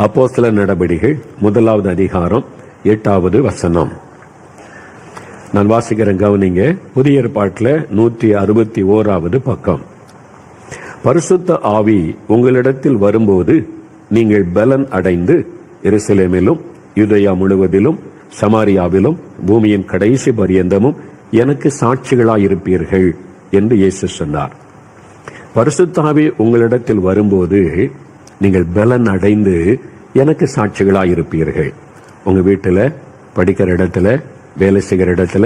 அப்போஸ்தலர் நடபடிகள் 1வது அதிகாரம் 8வது வசனம். நான் வாசிக்கிறேன், கவனிங்க. புதிய ஏற்பாட்டில் 161வது பக்கம். பரிசுத்த ஆவி உங்களிடத்தில் வரும்போது நீங்கள் பலன் அடைந்து எருசலேமிலும் யூதேயா முழுவதிலும் சமாரியாவிலும் பூமியின் கடைசி பரியந்தமும் எனக்கு சாட்சிகளாயிருப்பீர்கள் என்று இயேசு சொன்னார். பரிசுத்த ஆவி உங்களிடத்தில் வரும்போது நீங்கள் பலன் அடைந்து எனக்கு சாட்சிகளாயிருப்பீர்கள். உங்க வீட்டுல, படிக்கிற இடத்துல, வேலை செய்கிற இடத்துல,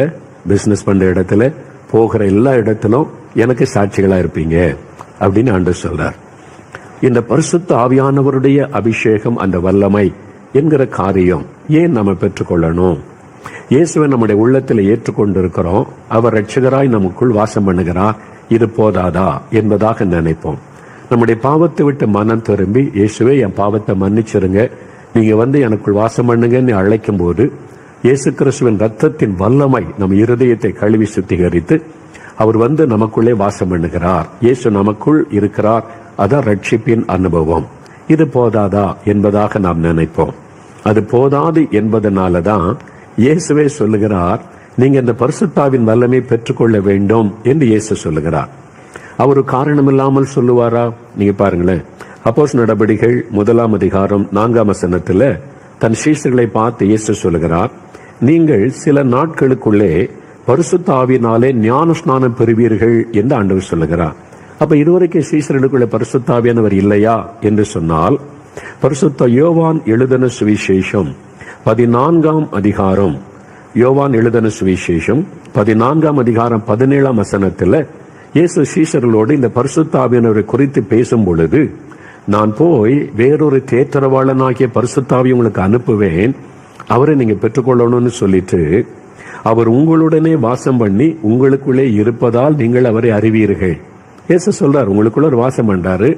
பிசினஸ் பண்ற இடத்துல, போகிற எல்லா இடத்திலும் எனக்கு சாட்சிகளா இருப்பீங்க அப்படின்னு ஆண்டவர் சொல்றார். இந்த பரிசுத்த ஆவியானவருடைய அபிஷேகம், அந்த வல்லமை என்கிற காரியம் ஏன் நம்ம பெற்றுக்கொள்ளணும்? இயேசுவை நம்முடைய உள்ளத்தில் ஏற்றுக்கொண்டிருக்கிறோம், அவர் ரட்சகராய் நமக்குள் வாசம் பண்ணுகிறார், இது போதாதா என்பதாக நினைப்போம். நம்முடைய பாவத்தை விட்டு மனம் திரும்பி, இயேசுவே என் பாவத்தை மன்னிச்சிருங்க, நீங்க எனக்குள் வாசம் பண்ணுங்கன்னு அழைக்கும் போது இயேசு கிறிஸ்துவின் ரத்தத்தின் வல்லமை நம் இருதயத்தை கழுவி சுத்திகரித்து அவர் நமக்குள்ளே வாசம் பண்ணுகிறார். இயேசு நமக்குள் இருக்கிறார். அதான் ரட்சிப்பின் அனுபவம். இது போதாதா என்பதாக நாம் நினைப்போம். அது போதாது என்பதனாலதான் இயேசுவே சொல்லுகிறார், நீங்க இந்த பரிசுத்தாவின் வல்லமை பெற்றுக்கொள்ள வேண்டும் என்று இயேசு சொல்லுகிறார். அவர் காரணம் இல்லாமல் சொல்லுவாரா? நீங்க பாருங்களேன், அப்போஸ்தலர் நடபடிகள் 1ஆம் அதிகாரம் 4ஆம் வசனத்துல தன் சீஷர்களை பார்த்து இயேசு சொல்லுகிறார், நீங்கள் சில நாட்களுக்குள்ளே பரிசுத்த ஆவியினாலே ஞான ஸ்நானம் பெறுவீர்கள் என்று ஆண்டவர் சொல்லுகிறார். அப்ப இதுவரைக்கும் சீஷர்களுக்குள்ள பரிசுத்த ஆவியானவர் இல்லையா என்று சொன்னால், பரிசுத்த யோவான் எழுதின சுவிசேஷம் 14ஆம் அதிகாரம், யோவான் எழுதின சுவிசேஷம் 14ஆம் அதிகாரம் 17ஆம் வசனத்துல இயேசு சீஷர்களோடு இந்த பரிசுத்த ஆவியானவரை குறித்து பேசும் பொழுது, நான் போய் வேறொரு தேற்றரவாளனாகிய பரிசுத்த ஆவியை உங்களுக்கு அனுப்புவேன், அவரை நீங்க பெற்றுக்கொள்ளணும்னு சொல்லிட்டு, அவர் உங்களுடனே வாசம் பண்ணி உங்களுக்குள்ளே இருப்பதால் நீங்கள் அவரை அறிவீர்கள். இயேசு சொல்றார், உங்களுக்குள்ள ஒரு வாசம் பண்றாரு,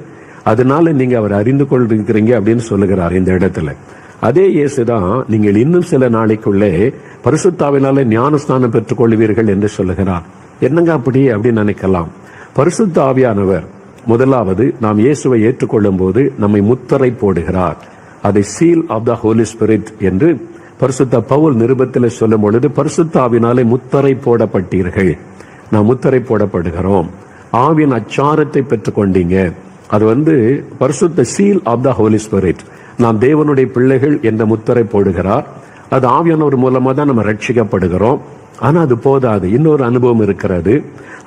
அதனால நீங்க அவரை அறிந்து கொள்கிறீங்க அப்படின்னு சொல்லுகிறார் இந்த இடத்துல. அதே இயேசுதான் நீங்கள் இன்னும் சில நாளைக்குள்ளே பரிசுத்தாவினாலே ஞானஸ்நானம் பெற்றுக் கொள்வீர்கள் என்று சொல்லுகிறார். என்னங்க அப்படி அப்படின்னு நினைக்கலாம். பரிசுத்த ஆவியானவர் முதலாவது நாம் இயேசுவை ஏற்றுக்கொள்ளும் போது நம்மை முத்திரை போடுகிறார். அதை seal of the holy spirit என்று பரிசுத்த பவுல் நிருபத்தில் சொல்லும் பொழுது, பரிசுத்த ஆவினாலே முத்திரை போடப்பட்டீர்கள். நாம் முத்திரை போடப்படுகிறோம். ஆவியின் அச்சாரத்தை பெற்றுக் கொண்டீங்க. அது பரிசுத்த seal of the holy spirit. நாம் தேவனுடைய பிள்ளைகள் என்ற முத்திரை போடுகிறார். அது ஆவியானவர் மூலமா தான் நம்ம ரட்சிக்கப்படுகிறோம். ஆனா அது போதாது, இன்னொரு அனுபவம் இருக்கிறது.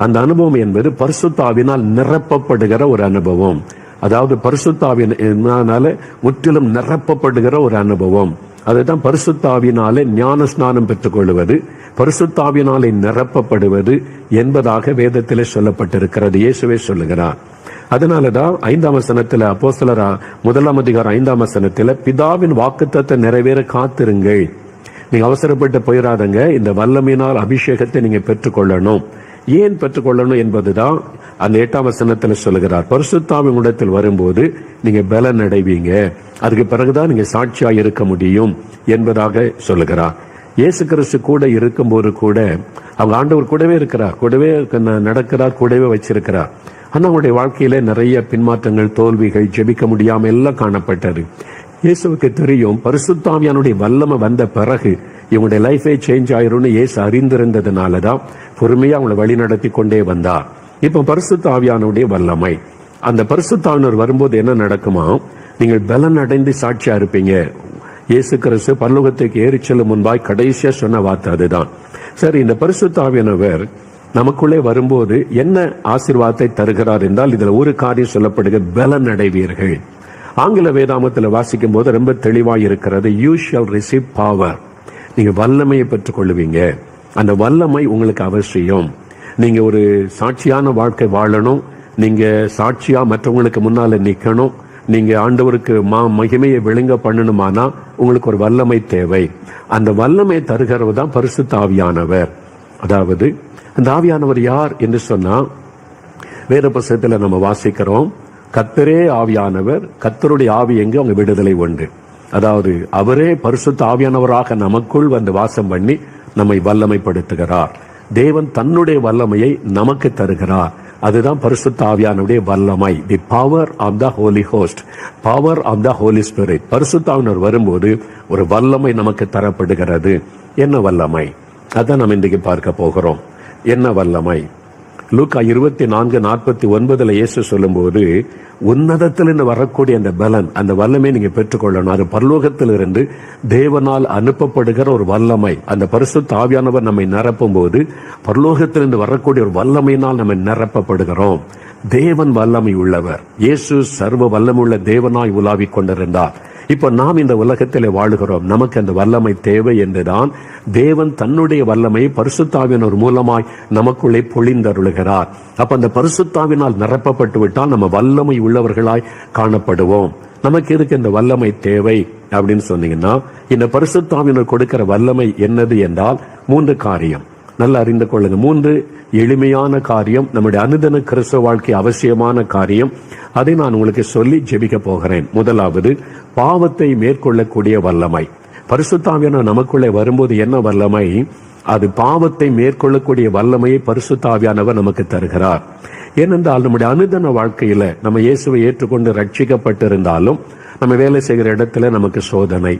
அந்த அனுபவம் என்பது பரிசுத்த ஆவியினால் நிரப்பப்படுகிற ஒரு அனுபவம். அதாவது பரிசுத்த ஆவியினால முற்றிலும் நிரப்பப்படுகிற ஒரு அனுபவம். அதுதான் பரிசுத்த ஆவியினாலே ஞான ஸ்நானம் பெற்றுக் கொள்வது, பரிசுத்த ஆவியினாலே நிரப்பப்படுவது என்பதாக வேதத்திலே சொல்லப்பட்டிருக்கிறது. இயேசுவே சொல்லுகிறார். அதனாலதான் 5ஆம் வசனத்துல, அப்போஸ்தலர் 1ஆம் அதிகாரம் 5ஆம் வசனத்துல, பிதாவின் வாக்குத்தத்தத்தை நிறைவேற காத்திருங்கள். நீங்க அவசரப்பட்டு போயிடாதங்க, இந்த வல்லமையினால் அபிஷேகத்தை நீங்க பெற்றுக்கொள்ளணும். ஏன் பெற்றுக்கொள்ளணும் என்பதுதான் அந்த 8ஆம் வசனத்துல சொல்லுகிறார். பரிசுத்த ஆவி உங்களிடத்தில் வரும்போது நீங்க பலன் அடைவீங்க, அதுக்கு பிறகுதான் நீங்க சாட்சியா இருக்க முடியும் என்பதாக சொல்லுகிறார். இயேசு கிறிஸ்து கூட இருக்கும்போது கூட அவங்க ஆண்டவர் கூடவே இருக்கிறார், கூடவே நடக்கிறார், கூடவே வச்சிருக்கிறார். ஆனா அவங்களுடைய வாழ்க்கையில நிறைய பின்மாற்றங்கள், தோல்விகள், ஜெபிக்க முடியாம எல்லாம் காணப்பட்டது. இயேசுவுக்கு தெரியும், பரிசுத்த ஆவியானுடைய வல்லமை வந்த பிறகு இவங்களுடைய லைஃபே சேஞ்ச் ஆயிரும்னு இயேசு அறிந்திருந்ததுனாலதான் பொறுமையா அவங்களை வழி நடத்தி கொண்டே வந்தார். இப்ப பரிசுத்த ஆவியானுடைய வல்லமை, அந்த பரிசுத்த ஆவியானவர் வரும்போது என்ன நடக்குமா? நீங்கள் பலன் அடைந்து சாட்சியா இருப்பீங்க. இயேசு கிறிஸ்து பரலோகத்துக்கு ஏறி செல்லும் முன்பாய் கடைசியா சொன்ன வார்த்தை அதுதான். சரி, இந்த பரிசுத்த ஆவியானவர் நமக்குள்ளே வரும்போது என்ன ஆசீர்வாதத்தை தருகிறார் என்றால், இதுல ஒரு காரியம் சொல்லப்படுகிற, பலன் அடைவீர்கள். ஆங்கில வேதாமத்தில் வாசிக்கும் போது ரொம்ப தெளிவாய் இருக்கிறது, யூ ஷால் ரிசீவ் பவர். நீங்க வல்லமையை பெற்றுக் கொள்ளுவீங்க. அந்த வல்லமை உங்களுக்கு அவசியம். நீங்க ஒரு சாட்சியான வாழ்க்கை வாழணும், நீங்க சாட்சியா மற்றவங்களுக்கு முன்னால நிக்கணும், நீங்க ஆண்டவருக்கு மகிமையை விளங்க பண்ணணுமானா உங்களுக்கு ஒரு வல்லமை தேவை. அந்த வல்லமை தருகிறவர் தான் பரிசுத்த ஆவியானவர். அதாவது அந்த ஆவியானவர் யார் என்று சொன்னா, வேத புத்தகத்துல நம்ம வாசிக்கிறோம், கர்த்தரே ஆவியானவர், கர்த்தருடைய ஆவி எங்கு அவங்க விடுதலை உண்டு. அதாவது அவரே பரிசுத்த ஆவியானவராக நமக்குள் வாசம் பண்ணி நம்மை வல்லமைப்படுத்துகிறார். தேவன் தன்னுடைய வல்லமையை நமக்கு தருகிறார். அதுதான் பரிசுத்த ஆவியானுடைய வல்லமை. The power of the holy host, power of the holy spirit. பரிசுத்த ஆவியானவர் வரும்போது ஒரு வல்லமை நமக்கு தரப்படுகிறது. என்ன வல்லமை? அதான் நம்ம இன்றைக்கு பார்க்க போகிறோம். என்ன வல்லமை? லூக்கா 24:49 இயேசு சொல்லும்போது, உன்னதத்திலிருந்து வரக்கூடிய அந்த பலன், அந்த வல்லமை நீங்க பெற்றுக்கொள்ளணும். அது பரலோகத்திலிருந்து தேவனால் அனுப்பப்படுகிற ஒரு வல்லமை. அந்த பரிசுத்த ஆவியானவர் நம்மை நிரப்பும் போது பரலோகத்திலிருந்து வரக்கூடிய ஒரு வல்லமையினால் நம்ம நிரப்பப்படுகிறோம். தேவன் வல்லமை உள்ளவர். இயேசு சர்வ வல்லமுள்ள தேவனாய் உலாவிக் கொண்டிருந்தார். இப்ப நாம் இந்த உலகத்திலே வாழுகிறோம். நமக்கு அந்த வல்லமை தேவை என்றுதான் தேவன் தன்னுடைய வல்லமை பரிசுத்தாவினர் மூலமாய் நமக்குள்ளே பொழிந்தருளுகிறார். அப்ப அந்த பரிசுத்தாவினால் நிரப்பப்பட்டு விட்டால் நம்ம வல்லமை உள்ளவர்களாய் காணப்படுவோம். நமக்கு எதுக்கு இந்த வல்லமை தேவை அப்படின்னு சொன்னீங்கன்னா, இந்த பரிசுத்தாவினர் கொடுக்கிற வல்லமை என்னது என்றால் 3 காரியம். நல்லா அறிந்து கொள்ளுங்க. 3 எளிமையான காரியம், நம்முடைய அனுதின கிறிஸ்தவ வாழ்க்கை அவசியமான காரியம். அதை நான் உங்களுக்கு சொல்லி ஜெபிக்க போகிறேன். முதலாவது, பாவத்தை மேற்கொள்ளக்கூடிய வல்லமை. பரிசுத்த ஆவியானவர் நமக்குள்ளே வரும்போது என்ன வல்லமை? அது பாவத்தை மேற்கொள்ளக்கூடிய வல்லமையை பரிசுத்த ஆவியானவர் நமக்கு தருகிறார். ஏனென்றால் நம்முடைய அனுதின வாழ்க்கையில நம்ம இயேசுவை ஏற்றுக்கொண்டு ரட்சிக்கப்பட்டிருந்தாலும், நம்ம வேலை செய்கிற இடத்துல நமக்கு சோதனை,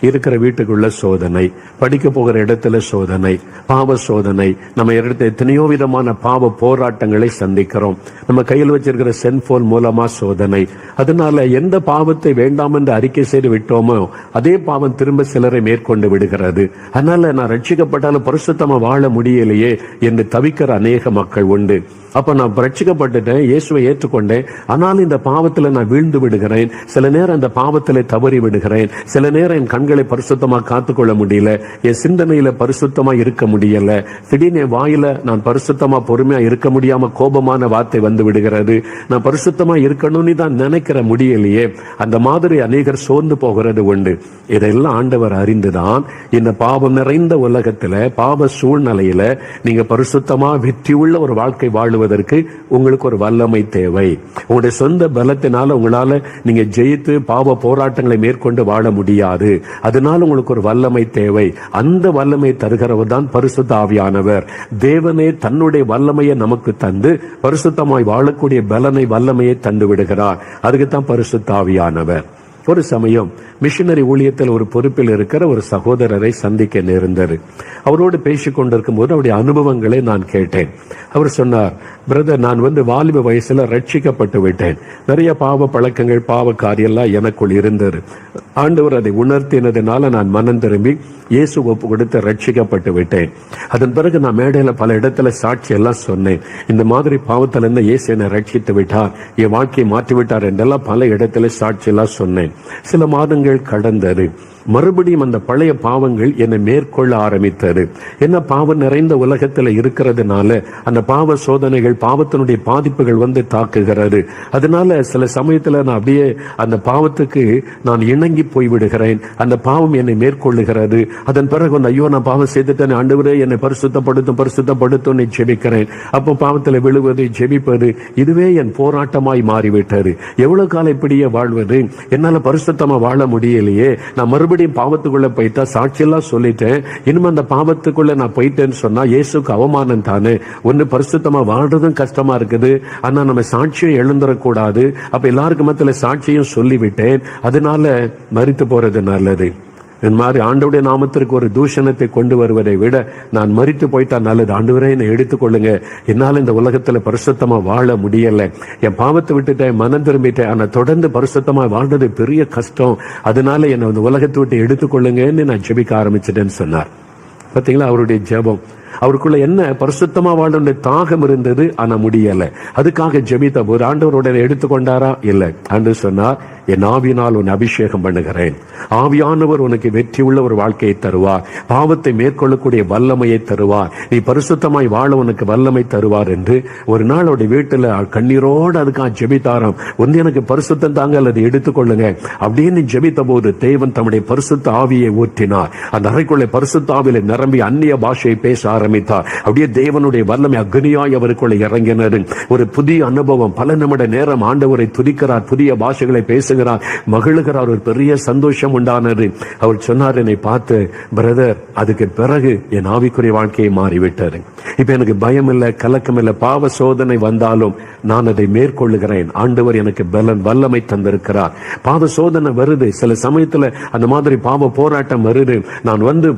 இருக்கிற வீட்டுக்குள்ள சோதனை, படிக்க போகிற இடத்துல சோதனை, பாவ சோதனை, நம்ம இடத்துல எத்தனையோ விதமான பாவ போராட்டங்களை சந்திக்கிறோம். நம்ம கையில் வச்சிருக்கிற செல்போன் மூலமா சோதனை. அதனால எந்த பாவத்தை வேண்டாம் என்று அறிக்கை செய்து விட்டோமோ அதே பாவம் திரும்ப சிலரை மேற்கொண்டு விடுகிறது. அதனால நான் ரட்சிக்கப்பட்டாலும் பரிசுத்தமா வாழ முடியலையே என்று தவிக்கிற அநேக மக்கள் உண்டு. அப்ப நான் ரட்சிக்கப்பட்டுட்டேன், இயேசுவை ஏற்றுக்கொண்டேன், ஆனாலும் இந்த பாவத்துல நான் வீழ்ந்து விடுகிறேன். சில நேரம் அந்த பாவத்திலே தவறி விடுகிறேன். சில நேரம் என் கண்களை பரிசுத்தமா காத்துக்கொள்ள முடியல, என் சிந்தனையில பரிசுத்தமா இருக்க முடியல, திடீர்னு வாயில நான் பரிசுத்தமா பொறுமையா இருக்க முடியாம கோபமான வார்த்தை வந்து விடுகிறது. நான் பரிசுத்தமா இருக்கணும்னு தான் நினைக்கிற முடியலையே. அந்த மாதிரி அநேகர் சோர்ந்து போகிறது உண்டு. இதெல்லாம் ஆண்டவர் அறிந்துதான் இந்த பாவம் நிறைந்த உலகத்துல, பாவ சூழ்நிலையில நீங்க பரிசுத்தமா வெற்றியுள்ள ஒரு வாழ்க்கை வாழுவதற்கு உங்களுக்கு ஒரு வல்லமை தேவை. உங்களுடைய சொந்த பலத்தினால உங்களால நீங்க ஜெயித்து பாவ போராட்டங்களை மேற்கொண்டு வாழ முடியாது. அதனால உங்களுக்கு ஒரு வல்லமை தேவை. அந்த வல்லமை தருகிறவர் தான் பரிசுத்த ஆவியானவர். தேவனே தன்னுடைய வல்லமையை நமக்கு தந்து பரிசுத்தமாய் வாழக்கூடிய பலனை, வல்லமையை தந்து விடுகிறார். அதுக்குத்தான் பரிசுத்த ஆவியானவர். ஒரு சமயம் மிஷனரி ஊழியத்தில் ஒரு பொறுப்பில் இருக்கிற ஒரு சகோதரரை சந்திக்க நேர்ந்தது. அவரோடு பேசிக் கொண்டிருக்கும் போது அவருடைய அனுபவங்களை நான் கேட்டேன். அவர் சொன்னார், பிரதர், நான் வாலிப வயசுல ரட்சிக்கப்பட்டு விட்டேன். நிறைய பாவ பழக்கங்கள், பாவ காரியெல்லாம் எனக்குள் இருந்தது. ஆண்டவர் அதை உணர்த்தினதுனால நான் மனம் திரும்பி இயேசு ஒப்பு கொடுத்து ரட்சிக்கப்பட்டு விட்டேன். அதன் பிறகு நான் மேடையில பல இடத்துல சாட்சி எல்லாம் சொன்னேன். இந்த மாதிரி பாவத்துல இருந்து இயேசு என்னை ரட்சித்து விட்டார், என் வாழ்க்கையை மாற்றி விட்டார் என்றெல்லாம் பல இடத்துல சாட்சி எல்லாம் சொன்னேன். சில மாதங்கள் கடந்தது. மறுபடியும் அந்த பழைய பாவங்கள் என்னை மேற்கொள்ள ஆரம்பித்தது. என்ன, பாவம் நிறைந்த உலகத்தில் இருக்கிறதுனால அந்த பாவ சோதனைகள், பாவத்தினுடைய பாதிப்புகள் தாக்குகிறது. அதனால சில சமயத்துல நான் அப்படியே அந்த பாவத்துக்கு நான் இணங்கி போய்விடுகிறேன். அந்த பாவம் என்னை மேற்கொள்ளுகிறது. அதன் பிறகு ஐயோ, நான் பாவம் செய்துட்டேன், ஆண்டவரே என்னை பரிசுத்தப்படுத்தும் ஜெபிக்கிறேன். அப்போ பாவத்தில் விழுவது, ஜெபிப்பது, இதுவே என் போராட்டமாய் மாறிவிட்டது. எவ்வளவு காலம் இப்படியே வாழ்வது? என்னால பரிசுத்தமா வாழ முடியலையே. நான் மறுபடியும் பாவத்துக்குள்ள போயிட்டா, சாட்சியெல்லாம் சொல்லிட்டேன், இனிமே அந்த பாவத்துக்குள்ள நான் போயிட்டேன்னு சொன்னா இயேசுக்கு அவமானம் தானே. ஒன்னு பரிசுத்தமா வாழ்றதும் கஷ்டமா இருக்குது, ஆனா நம்ம சாட்சியும் எழுந்துடக்கூடாது. அப்ப எல்லாருக்கும் மத்தியில சாட்சியும் சொல்லிவிட்டேன், அதனால மரித்து போறது நல்லது. என் மாதிரி ஆண்டவருடைய நாமத்திற்கு ஒரு தூஷணத்தை கொண்டு வருவதை விட நான் மரித்து போயிட்டா நல்லது. ஆண்டவரே என்னை எடுத்துக்கொள்ளுங்க, என்னால இந்த உலகத்துல பரிசுத்தமா வாழ முடியல, என் பாவத்தை விட்டுட்டேன், மனம் திரும்பிட்டேன், ஆனா தொடர்ந்து பரிசுத்தமா வாழ்றது பெரிய கஷ்டம், அதனால என்னை இந்த உலகத்தை விட்டு எடுத்துக்கொள்ளுங்கன்னு நான் ஜெபிக்க ஆரம்பிச்சிட்டேன்னு சொன்னார். பாத்தீங்களா அவருடைய ஜெபம்? அவருக்குள்ள என்ன பரிசுத்தமா வாழ தாகம் இருந்தது, ஆனா முடியல. அதுக்காக ஜெபித்த போது ஆண்டவரோட எடுத்துக்கொண்டாரா? இல்ல. ஆண்டவர் சொன்னார், என் ஆவியினால் உன்னை அபிஷேகம் பண்ணுகிறேன், ஆவியானவர் உனக்கு வெற்றி உள்ள ஒரு வாழ்க்கையை தருவார், பாவத்தை மேற்கொள்ளக்கூடிய வல்லமையை தருவார், நீ பரிசுத்தமாய் வாழ உனக்கு வல்லமை தருவார் என்று ஒரு நாள் அவருடைய வீட்டுல கண்ணீரோடு அதுக்காக ஜெபித்தாராம். எனக்கு பரிசுத்தம் தாங்க, அல்லது எடுத்துக்கொள்ளுங்க அப்படின்னு ஜெபித்த போது தேவன் தம்முடைய பரிசுத்த ஆவியை ஊற்றினார். அந்த அறைக்குள்ளே பரிசுத்த ஆவியில நிரம்பி அந்நிய பாஷையை பேச ஆரம்பித்தார். அப்படியே தேவனுடைய வல்லமை அக்னியாய் அவருக்குள்ள இறங்கினர். ஒரு புதிய அனுபவம். பல நிமிட நேரம் ஆண்டவரை துதிக்கிறார், புதிய பாஷைகளை பேசுகிறார், மகிழுகிறார். ஒரு பெரிய சந்தோஷம் உண்டானது. அவர் சொன்னார் என்னை பார்த்து, பிரதர், அதுக்கு பிறகு என் ஆவிக்குரிய வாழ்க்கையை மாறிவிட்டது. இப்ப எனக்கு பயம் இல்லை, கலக்கம் இல்லை. பாவ சோதனை வந்தாலும் நான் அதை மேற்கொள்ளுகிறேன். ஆண்டவர் எனக்கு பலன் வல்லமை தந்திருக்கிறார். பாவ சோதனை வருது, சில சமயத்துல அந்த மாதிரி பாவ போராட்டம் வருது. நான் வந்து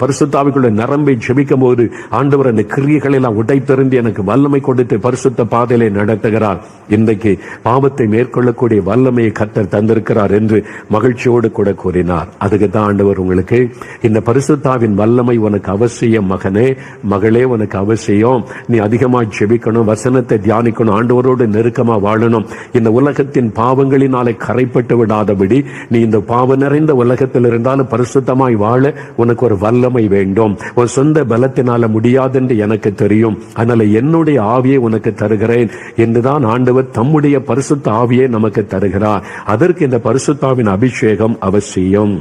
பரிசுத்தாவிக்குள்ள நிரம்பி ஜெபிக்கும் போது ஆண்டவர் அந்த கிரியைகளை எல்லாம் உடைத்தெறிந்து எனக்கு வல்லமை கொடுத்து பரிசுத்த பாதையிலே நடத்துகிறார். இன்றைக்கு பாவத்தை மேற்கொள்ளக்கூடிய வல்லமையை கர்த்தர் தந்திருக்கிறார் என்று மகிழ்ச்சியோடு கூட கூறினார். அதுக்கு தான் ஆண்டவர் உங்களுக்கு இந்த பரிசுத்தாவின் வல்லமை உனக்கு அவசியம் மகனே, மகளே, உனக்கு அவசியம். நீ அதிகமா ஜெபிக்கணும், வசனத்தை தியானிக்கணும், ஆண்டவரோடு நெருக்கமா வாழணும். இந்த உலகத்தின் பாவங்களினாலே கரைப்பட்டு விடாதபடி நீ இந்த பாவ நிறைந்த உலகத்தில் இருந்தாலும் பரிசுத்தமாய் வாழ உனக்கு ஒரு வல்லமை வேண்டும். உன் சொந்த பலத்தினால முடியாது என்று எனக்கு தெரியும். அதனால என்னுடைய ஆவியை உனக்கு தருகிறேன் என்றுதான் ஆண்டவர் தம்முடைய பரிசுத்த ஆவியை நமக்கு தருகிறார். அதற்கு இந்த பரிசுத்தாவின் அபிஷேகம் அவசியம்.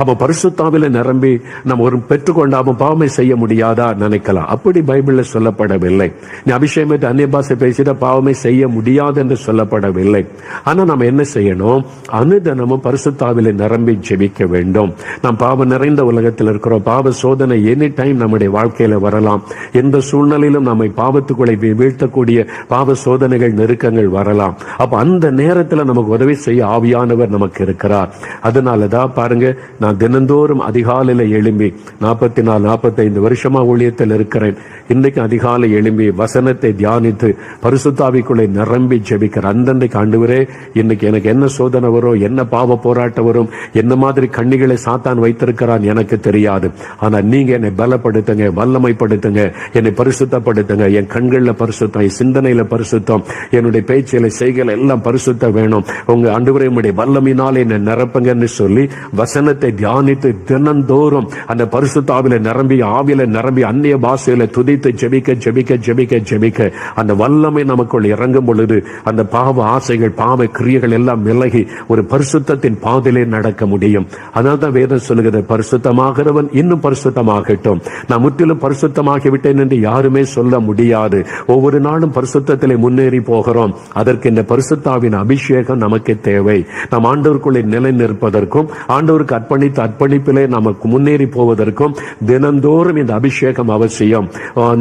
அப்ப பரிசுத்தாவில நிரம்பி நம்ம ஒரு பெற்றுக்கொண்டாம பாவமை செய்ய முடியாதா நினைக்கலாம். அப்படி பைபிள்ல சொல்லப்படவில்லை. நீ அபிஷேகத்தை அந்நிய பாஷை பேசிட பாவமை செய்ய முடியாது என்று சொல்லப்படவில்லை. ஆனா நம்ம என்ன செய்யணும்? அனுதினமும் பரிசுத்தாவில நிரம்பி ஜெபிக்க வேண்டும். நாம் பாவம் நிறைந்த உலகத்தில் இருக்கிறோம். பாவ சோதனை எனி டைம் நம்முடைய வாழ்க்கையில வரலாம். எந்த சூழ்நிலையிலும் நம்மை பாவத்துக்குள்ளே வீழ்த்தக்கூடிய பாவ சோதனைகள், நெருக்கங்கள் வரலாம். அப்ப அந்த நேரத்தில் நமக்கு உதவி செய்ய ஆவியானவர் நமக்கு இருக்கிறார். அதனாலதான் பாருங்க, நான் தினந்தோறும் அதிகாலையில எழும்பி 44-45 வருஷமா ஊழியத்தில் இருக்கிறேன். இன்றைக்கு அதிகாலை எழும்பி வசனத்தை தியானித்து பரிசுத்தாவிக்குள்ளே நிரம்பி ஜெபிக்கிற அந்தன்றைக்கு ஆண்டவரே, இன்னைக்கு எனக்கு என்ன சோதனை வரும், என்ன பாவ போராட்டம் வரும், என்ன மாதிரி கண்ணிகளை சாத்தான் வைத்திருக்கிறான் எனக்கு தெரியாது. ஆனா நீங்க என்னை பலப்படுத்துங்க, வல்லமைப்படுத்துங்க, என்னை பரிசுத்தப்படுத்துங்க. என் கண்கள்ல பரிசுத்தம், என் சிந்தனையில பரிசுத்தம், என்னுடைய பேச்சில செய்கையில எல்லாம் பரிசுத்தம் வேணும். உங்க ஆண்டவரே உம்முடைய வல்லமையினால என்னை நிரப்புங்கன்னு சொல்லி வசனத்தை தியானித்து தினந்தோறும் அந்த பரிசுத்தாவில நிரம்பி, ஆவியில நிரம்பி, அந்நிய பாஷையில துதித்து ஜெபிக்க ஜெபிக்க ஜெபிக்க ஜெபிக்க அந்த வல்லமை நமக்குள் இறங்கும் பொழுது அந்த பாவ ஆசைகள், பாவ கிரியைகள் எல்லாம் விலகி ஒரு பரிசுத்தத்தின் பாதையிலே நடக்க முடியும். அதனால்தான் வேதம் சொல்லுகிறது, பரிசுத்தமாகிறவன் இன்னும் பரிசுத்தமாகட்டும். நான் முற்றிலும் பரிசுத்தமாகி விட்டேன் என்று யாருமே சொல்ல முடியாது. ஒவ்வொரு நாளும் பரிசுத்தத்திலே முன்னேறி போகிறோம். அதற்கு இந்த பரிசுத்தாவின் அபிஷேகம் நமக்கு தேவை. நாம் ஆண்டவருக்குள்ளே நிலை நிற்பதற்கும் ஆண்டவருக்கு அர்ப்பணிப்பிலே நமக்கு முன்னேறி போவதற்கும் தினந்தோறும் இந்த அபிஷேகம் அவசியம்.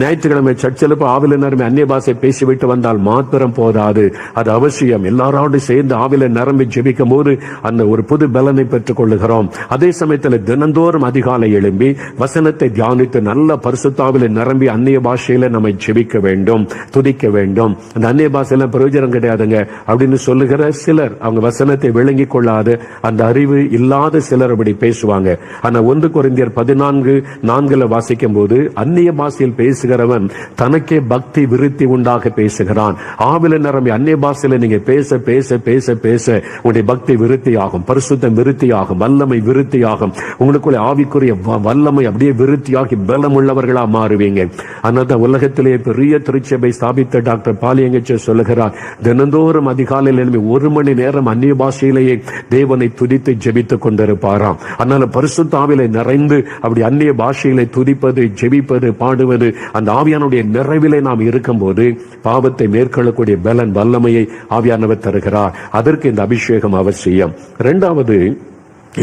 ஞாயிற்றுக்கிழமை சர்ச்சில் ஆவில நிரம்பி அந்நிய பாஷை பேசிவிட்டு வந்தால் மாத்திரம் போதாது, அது அவசியம். எல்லாரோடு சேர்ந்து ஆவில நிரம்பி ஜெபிக்கும் போது அந்த ஒரு புது பலனை பெற்றுக் கொள்ளுகிறோம். அதே சமயத்தில் தினந்தோறும் அதிகாலை எழும்பி வசனத்தை தியானித்து நல்ல பரிசுத்தாவில நிரம்பி அந்நிய பாஷையில நம்ம ஜெபிக்க வேண்டும், துதிக்க வேண்டும். அந்த அந்நிய பாஷையில பிரயோஜனம் கிடையாதுங்க அப்படின்னு சொல்லுகிற சிலர், அவங்க வசனத்தை விளங்கி கொள்ளாது, அந்த அறிவு இல்லாத சிலர் அப்படி பேசுவாங்க. ஆனா 1 கொரிந்தியர் 14:4 வாசிக்கும் போது, அந்நிய பாஷையில் பேசுகிறவன் தனக்கே பக்தி விருத்தி உண்டாக பேசுகிறான். ஆவில நிரம்பி அந்நிய பாஷையில நீங்க பேச பேச பேச பேச உங்களுடைய பக்தி விருத்தியாகும், பரிசுத்தம் விருத்தியாகும், வல்லமை விருத்தியாகும். உங்களுக்குள்ள ஆவிக்குரிய வல்லமை அப்படியே விருத்தியாகி பலம் உள்ளவர்களா மாறுவீங்க. அதனால உலகத்திலேயே பெரிய திருச்சபை ஸ்தாபித்த டாக்டர் பாலியங்கச்ச சொல்லுகிறார், தினந்தோறும் அதிகாலையில் எழும்பி 1 மணி நேரம் அந்நிய பாஷையிலேயே தேவனை துதித்து ஜெபித்துக் கொண்டிருப்பாராம். அதனால பரிசுத்தாவிலே நிறைந்து அப்படி அந்நிய பாஷையிலே துதிப்பது, ஜெபிப்பது, பாடுவது, அந்த ஆவியானுடைய நிறைவிலே நாம் இருக்கும் போது பாவத்தை மேற்கொள்ளக்கூடிய பலன், வல்லமையை ஆவியானவர் தருகிறார். அதற்கு இந்த அபிஷேகம் அவசியம். இரண்டாவது,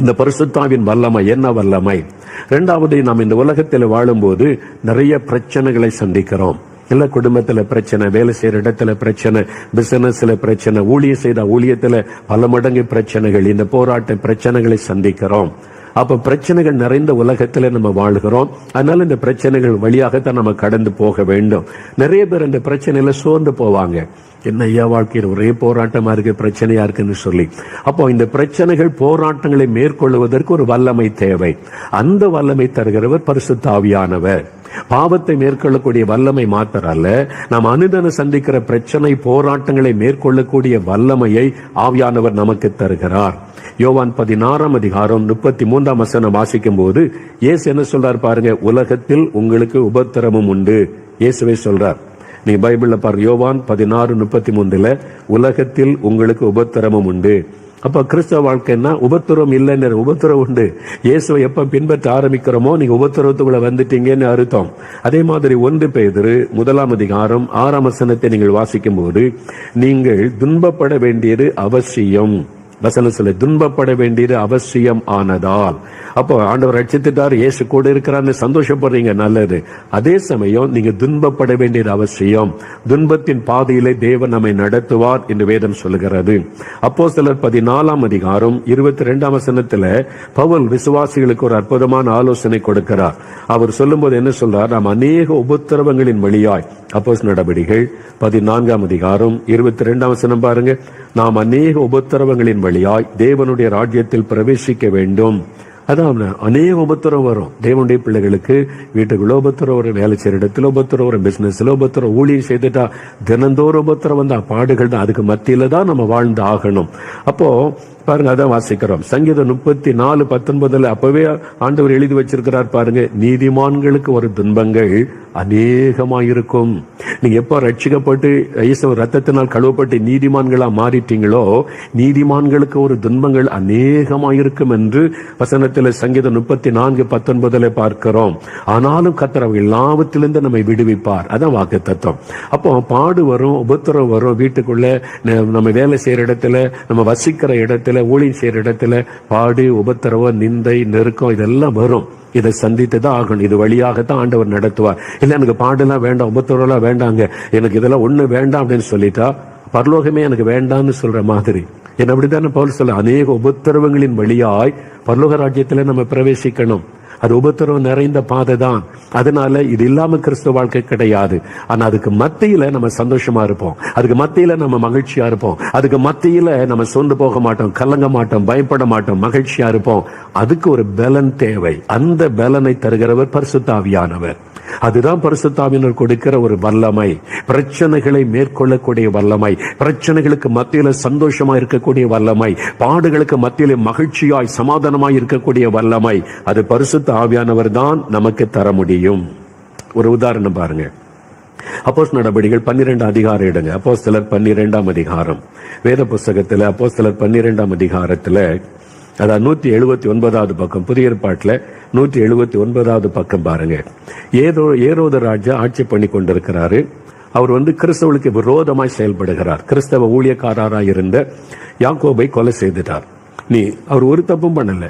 இந்த பரிசுத்தாவின் வல்லமை என்ன வல்லமை? இரண்டாவது, நாம் இந்த உலகத்தில் வாழும்போது நிறைய பிரச்சனைகளை சந்திக்கிறோம். இல்ல குடும்பத்துல பிரச்சனை, வேலை செய்யற இடத்துல பிரச்சனை, பிசினஸ்ல பிரச்சனை, ஊழியம் செய்த ஊழியத்துல பல மடங்கு பிரச்சனைகள், இந்த போராட்ட பிரச்சனைகளை சந்திக்கிறோம். அப்ப பிரச்சனைகள் நிறைந்த உலகத்துல நம்ம வாழ்கிறோம். அதனால இந்த பிரச்சனைகள் வழியாகத்தான் நம்ம கடந்து போக வேண்டும். நிறைய பேர் இந்த பிரச்சனையில சோர்ந்து போவாங்க. என்ன ஐயா வாழ்க்கையில் ஒரே போராட்டமா இருக்கு, பிரச்சனையா இருக்குன்னு சொல்லி. அப்போ இந்த பிரச்சனைகள், போராட்டங்களை மேற்கொள்வதற்கு ஒரு வல்லமை தேவை. அந்த வல்லமை தருகிறவர் பரிசுத்த ஆவியானவர். பாவத்தை மேற்கொள்ளக்கூடிய வல்லமை மாத்திரல்ல, நாம் அனுதினம் சந்திக்கிற பிரச்சனை, போராட்டங்களை மேற்கொள்ளக்கூடிய வல்லமையை ஆவியானவர் நமக்கு தருகிறார். யோவான் 16:33 வாசிக்கும் போது இயேசு என்ன சொல்றார் பாருங்க, உலகத்தில் உங்களுக்கு உபத்திரமும் உண்டு. இயேசுவே சொல்றார். நீ பைபிள்ல பாருங்க, யோவான் 16:33 உலகத்தில் உங்களுக்கு உபத்திரமும் உண்டு. அப்ப கிறிஸ்தவ வாழ்க்கைன்னா உபத்திரவம் இல்லைன்னு, உபத்திரவம் உண்டு. இயேசுவை எப்ப பின்பற்ற ஆரம்பிக்கிறோமோ நீங்க உபத்திரவத்துக்குள்ள வந்துட்டீங்கன்னு அர்த்தம். அதே மாதிரி 1 பேதுரு 1 அதிகாரம் 6 வசனத்தை நீங்கள் வாசிக்கும் போது, நீங்கள் துன்பப்பட வேண்டியது அவசியம். வசனம் சொல்ல, துன்பப்பட வேண்டியது அவசியம் ஆனதால். அப்போ ஆண்டவர் ரட்சித்துட்டார், இயேசு கூட இருக்கிறான்னு சந்தோஷப்படுறீங்க, நல்லது. அதே சமயம் நீங்க துன்பப்பட வேண்டியது அவசியம். துன்பத்தின் பாதையிலே தேவன் நம்மை நடத்துவார் என்று வேதம் சொல்லுகிறது. அப்போஸ்தலர் 14 அதிகாரம் 22 வசனத்துல பவுல் விசுவாசிகளுக்கு ஒரு அற்புதமான ஆலோசனை கொடுக்கிறார். அவர் சொல்லும்போது என்ன சொல்றார்? நாம் அநேக உபத்திரவங்களின் வழியாய், அப்போஸ்தலர் நடபடிகள் 14 அதிகாரம் 22 வசனம் பாருங்க. நாம் அநேக உபத்திரவங்களின் வழியாய் தேவனுடைய ராஜ்யத்தில் பிரவேசிக்க வேண்டும். அதான் அநேக உபத்திரம் வரும் தேவனுடைய பிள்ளைகளுக்கு. வீட்டுக்குள்ள உபத்திரம் வரும், வேலை செய்யற இடத்துல உபத்திரம் வரும், பிசினஸ்ல உபத்திரம், ஊழியம் செய்துட்டா தினந்தோறும் உபத்திரம் வந்தா பாடுகள் தான். அதுக்கு மத்தியில தான் நம்ம வாழ்ந்து ஆகணும். அப்போ பாருங்க, அதான் வாசிக்கிறோம். சங்கீதம் 34:19 அப்பவே ஆண்டவர் எழுதி வச்சிருக்கிறார் பாருங்க, நீதிமான்களுக்கு ஒரு துன்பங்கள் அநேகமாயிருக்கும். நீங்க எப்ப ரட்சிக்கப்பட்டு இயேசு ரத்தத்தினால் கழுவப்பட்டு நீதிமான்களா மாறிட்டீங்களோ, நீதிமான்களுக்கு ஒரு துன்பங்கள் அநேகமாயிருக்கும் என்று வசனத்தில் சங்கீதம் 34:19 பார்க்கிறோம். ஆனாலும் கர்த்தர் எல்லாவற்றிலிருந்து நம்மை விடுவிப்பார். அதான் வாக்கு தத்துவம். அப்போ பாடு வரும், உபத்திரம் வரும். வீட்டுக்குள்ள, நம்ம வேலை செய்யற இடத்துல, நம்ம வசிக்கிற இடத்துல, ஊழியம் செய்யற இடத்துல பாடு, உபத்திரவம், நிந்தை, நெருக்கம் இதெல்லாம் வரும். இதை சந்தித்து தான் ஆகணும். இது வழியாகத்தான் ஆண்டவர் நடத்துவார். இல்ல எனக்கு பாடெல்லாம் வேண்டாம், உபத்திரவெல்லாம் வேண்டாங்க, எனக்கு இதெல்லாம் ஒண்ணு வேண்டாம் அப்படின்னு சொல்லிட்டா பரலோகமே எனக்கு வேண்டாம்னு சொல்ற மாதிரி. என்ன அப்படித்தானே பவுல் சொல்ல, அநேக உபத்திரவங்களின் வழியாய் பரலோக ராஜ்யத்துல நம்ம பிரவேசிக்கணும். அது உபத்திரவம் நிறைந்த பாதை தான். அதனால இது இல்லாம கிறிஸ்துவ வாழ்க்கை கிடையாது. ஆனா அதுக்கு மத்தியில நம்ம சந்தோஷமா இருப்போம், அதுக்கு மத்தியில நம்ம மகிழ்ச்சியா இருப்போம், அதுக்கு மத்தியில நம்ம சொந்து போக மாட்டோம், கலங்க மாட்டோம், பயப்பட மாட்டோம், மகிழ்ச்சியா இருப்போம். அதுக்கு ஒரு பலன் தேவை. அந்த பலனை தருகிறவர் பரிசுத்த ஆவியானவர். அதுதான் பரிசுத்த ஆவியானவர் கொடுக்கிற ஒரு வல்லமை. பிரச்சனைகளை மேற்கொள்ளக்கூடிய வல்லமை, பிரச்சனைகளுக்கு மத்தியில சந்தோஷமா இருக்கக்கூடிய வல்லமை, பாடுகளுக்கு மத்தியில மகிழ்ச்சியாய் சமாதானமாய் இருக்கக்கூடிய வல்லமை, அது பரிசுத்த ஆவியானவர் தான் நமக்கு தர முடியும். ஒரு உதாரணம் பாருங்க. அப்போஸ்தலர் நடபடிகள் 12 அதிகாரம் எடுங்க. அப்போஸ்தலர் 12 அதிகாரம் வேத புஸ்தகத்துல, அப்போஸ்தலர் 12 அதிகாரத்துல, அதாவது 179வது பக்கம், புதிய ஏற்பாட்டுல 179வது பக்கம் பாருங்க. ஏரோது ராஜா ஆட்சி பண்ணி கொண்டிருக்கிறாரு. அவர் கிறிஸ்தவர்களுக்கு விரோதமாய் செயல்படுகிறார். கிறிஸ்தவ ஊழியக்காரராய் இருந்த யாக்கோபை கொலை செய்துட்டார். அவர் ஒரு தப்பும் பண்ணல,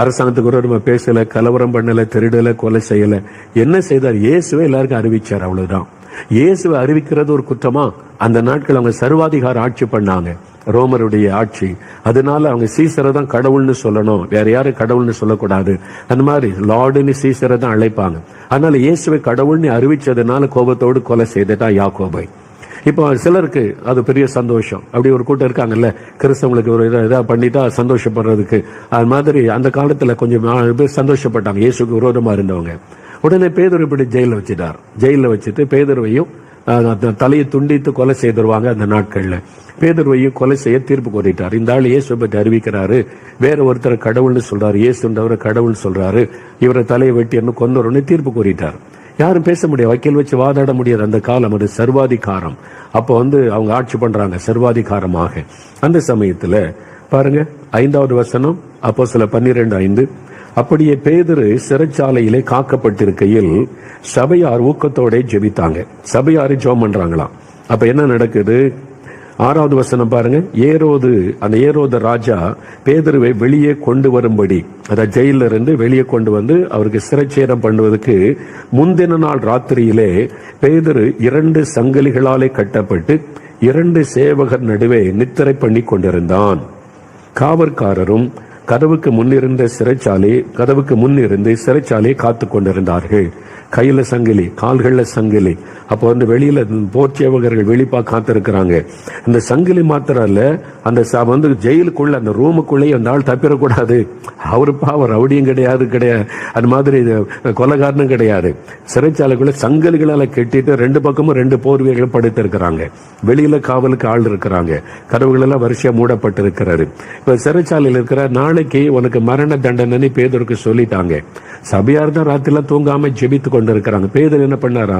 அரசாங்கத்துக்கு விரோதமா பேசல, கலவரம் பண்ணல, திருடல, கொலை செய்யல. என்ன செய்தார்? இயேசுவை எல்லாருக்கும் அறிவிச்சார், அவ்வளவுதான். இயேசுவை அறிவிக்கிறது ஒரு குற்றமா? அந்த நாட்கள் அவங்க சர்வாதிகார ஆட்சி பண்ணாங்க, ரோமருடைய ஆட்சி. அதனால அவங்க சீசரை தான் கடவுள்னு சொல்லணும், வேற யாரும் கடவுள்னு சொல்லக்கூடாது. அந்த மாதிரி லார்டுன்னு சீசரை தான் அழைப்பாங்க. அதனால இயேசுவை கடவுள்னு அறிவிச்சதுனால கோபத்தோடு கொலை செய்துட்டா யாக்கோபை. இப்போ சிலருக்கு அது பெரிய சந்தோஷம். அப்படி ஒரு கூட்டம் இருக்காங்கல்ல, கிறிஸ்தவங்களுக்கு ஒரு இதாக பண்ணிட்டா சந்தோஷப்படுறதுக்கு. அது மாதிரி அந்த காலத்துல கொஞ்சம் பேர் சந்தோஷப்பட்டாங்க, இயேசுக்கு விரோதமா இருந்தவங்க. உடனே பேதுரு இப்படி ஜெயில வச்சுட்டார். ஜெயில வச்சுட்டு பேதுருவையும் தலையை துண்டித்து கொலை செய்திருவாங்க. அந்த நாட்கள்ல பேதுருவையும் கொலை செய்ய தீர்ப்பு கோரிட்டார். இந்த ஆள் இயேசு பற்றி அறிவிக்கிறாரு, வேற ஒருத்தர் கடவுள்னு சொல்றாரு, இயேசுன்றவரை கடவுள் சொல்றாரு, இவரை தலையை வெட்டி என்ன கொன்னொருன்னு தீர்ப்பு கோரிட்டார். யாரும் பேச முடியாது, வக்கீல் வச்சு வாதாட முடியாது. அந்த காலம் அது சர்வாதிகாரம். அப்போ அவங்க ஆட்சி பண்றாங்க சர்வாதிகாரமாக. அந்த சமயத்துல பாருங்க 5வது வசனம், அப்போஸ்தலர் 12:5. அப்படியே பேதுரு சிறைச்சாலையிலே காக்கப்பட்டிருக்கையில் சபையார் ஊக்கத்தோட ஜெபித்தாங்க. சபையாரு ஜெபம் பண்றாங்களாம். அப்ப என்ன நடக்குது? 6வது வசனம் பாருங்க. ஏரோது ராஜா பேதுருவை வெளியே கொண்டு வரும்படி, அதாவது ஜெயில இருந்து வெளியே கொண்டு வந்து அவருக்கு சிறைச்சேரம் பண்ணுவதற்கு முந்தின நாள் ராத்திரியிலே பேதுரு 2 சங்கிலிகளாலே கட்டப்பட்டு 2 சேவகர் நடுவே நித்திரை பண்ணி கொண்டிருந்தான். காவற்காரரும் கதவுக்கு முன்னிருந்து சிறைச்சாலையை காத்து கொண்டிருந்தார்கள். கையில சங்கிலி, கால்கள்ல சங்கிலி. அப்போ வெளியில போர்ச்சேவகர்கள் வெளிப்பா காத்திருக்கிறாங்க. இந்த சங்கிலி மாத்திரம் இல்ல, அந்த ஜெயிலுக்குள்ள, அந்த ரூமுக்குள்ளே அந்த ஆள் தப்பிடக்கூடாது. அவரு பாவம் ரவுடியும் கிடையாது, அது மாதிரி கொலைகாரனும் கிடையாது. சிறைச்சாலைக்குள்ள சங்கிலிகளால கட்டிட்டு 2 பக்கமும் 2 போர்வைகள் படுத்திருக்கிறாங்க. வெளியில காவலுக்கு ஆள் இருக்கிறாங்க. கதவுகள் எல்லாம் வரிசையா மூடப்பட்டிருக்கிறாரு. இப்ப சிறைச்சாலையில் இருக்கிற, நாளைக்கு உனக்கு மரண தண்டனை பேதுருக்கு சொல்லிட்டாங்க. சபையார் தான் ராத்திரில தூங்காம ஜெபித்து கொண்டிருக்கிறாங்க. பேதுரு என்ன பண்ணாரா?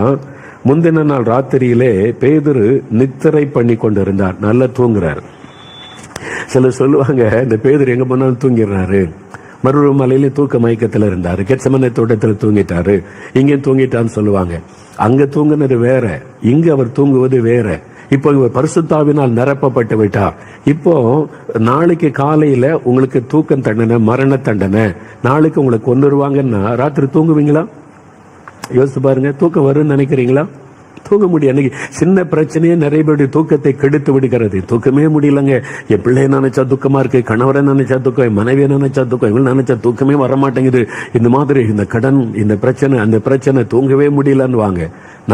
முந்தின நாள் ராத்திரியிலே பேதுரு நித்திரை பண்ணி கொண்டிருந்தார், நல்லா தூங்குறார். சிலர் சொல்லுவாங்க, இந்த பேதுரு எங்க போனாலும் தூங்கிடுறாரு, மறுபடியும் மலையில தூக்க மயக்கத்துல இருந்தாரு, கெத்செமனே தோட்டத்துல தூங்கிட்டாரு, இங்கே தூங்கிட்டான்னு சொல்லுவாங்க. அங்க தூங்குனது வேற, இங்க அவர் தூங்குவது வேற. இப்போ இவர் பரிசுத்தாவினால் நிரப்பப்பட்டு விட்டார். இப்போ நாளைக்கு காலையில உங்களுக்கு தூக்கம் தண்டனை, மரண தண்டனை, நாளைக்கு உங்களை கொண்டுருவாங்கன்னா ராத்திரி தூங்குவீங்களா? யோசிச்சு பாருங்க. தூக்கம் வரும்னு நினைக்கிறீங்களா? தூங்க முடியும். அன்னைக்கு சின்ன பிரச்சனையே நிறைய பேருடைய தூக்கத்தை கெடுத்து விடுகிறது. தூக்கமே முடியலங்க. என் பிள்ளைய நினைச்சா துக்கமா இருக்கு, கணவரை நினைச்சா துக்கம், என் மனைவியை நினைச்சா துக்கம், இவங்க நினைச்சா தூக்கமே வரமாட்டேங்குது. இந்த மாதிரி இந்த கடன், இந்த பிரச்சனை, அந்த பிரச்சனை, தூங்கவே முடியலன்னு வாங்க.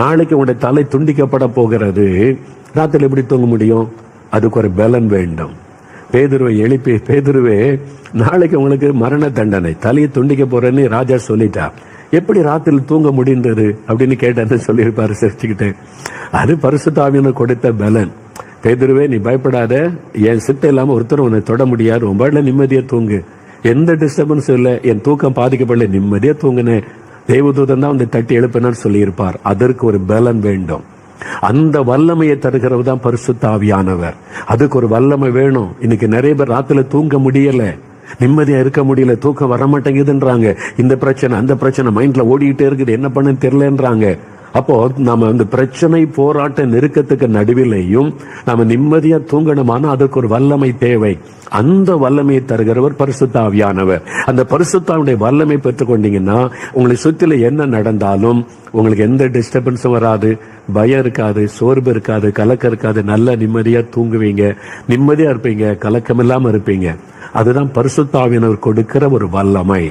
நாளைக்கு உங்களுடைய தலை துண்டிக்கப்பட போகிறது. ராத்திரி எப்படி தூங்க முடியும்? அதுக்கு ஒரு பலன் வேண்டும். பேதுருவை எழுப்பி, பேதுருவே நாளைக்கு உங்களுக்கு மரண தண்டனை, தலையை துண்டிக்க போறேன்னு ராஜா சொல்லிட்டா, எப்படி ராத்திரி தூங்க முடிந்தது அப்படின்னு கேட்டு சொல்லியிருப்பாரு சிரிச்சுக்கிட்டு. அது பரிசுத்த ஆவியானவர் கொடுத்த பலன். பேதுருவே நீ பயப்படாத, என் சித்த இல்லாம ஒருத்தர் உன்னை தொட முடியாது, உன் பாடல நிம்மதியா தூங்கு, எந்த டிஸ்டர்பன்ஸும் இல்லை, என் தூக்கம் பாதிக்கப்படல, நிம்மதியா தூங்குனேன், தேவதூதன் தான் வந்து தட்டி எழுப்பினான்னு சொல்லியிருப்பார். அதற்கு ஒரு பலன் வேண்டும். அந்த வல்லமையை தருகிறவர் தான் பரிசுத்த ஆவியானவர். அதுக்கு ஒரு வல்லமை வேணும். இன்னைக்கு நிறைய பேர் ராத்திரில தூங்க முடியல, நிம்மதியா இருக்க முடியல, தூக்கம் வரமாட்டேங்குதுன்றாங்க. இந்த பிரச்சனை, அந்த பிரச்சனை மைண்ட்ல ஓடிக்கிட்டே இருக்குது, என்ன பண்ண தெரியலன்றாங்க. அப்போ நாம அந்த பிரச்சனை, போராட்ட, நெருக்கத்துக்கு நடுவிலையும் நாம நிம்மதியா தூங்கணுமானா அதுக்கு ஒரு வல்லமை தேவை. அந்த வல்லமையை தருகிறவர் பரிசுத்த ஆவியானவர். அந்த பரிசுத்தாவுடைய வல்லமை பெற்றுக்கொண்டீங்கன்னா உங்களை சுற்றில என்ன நடந்தாலும் உங்களுக்கு எந்த டிஸ்டர்பன்ஸும் வராது, பயம் இருக்காது, சோர்வு இருக்காது, கலக்கம் இருக்காது, நல்ல நிம்மதியா தூங்குவீங்க, நிம்மதியா இருப்பீங்க, கலக்கம் இல்லாம இருப்பீங்க. அதுதான் பரிசுத்த ஆவியானவர் கொடுக்கிற ஒரு வல்லமை.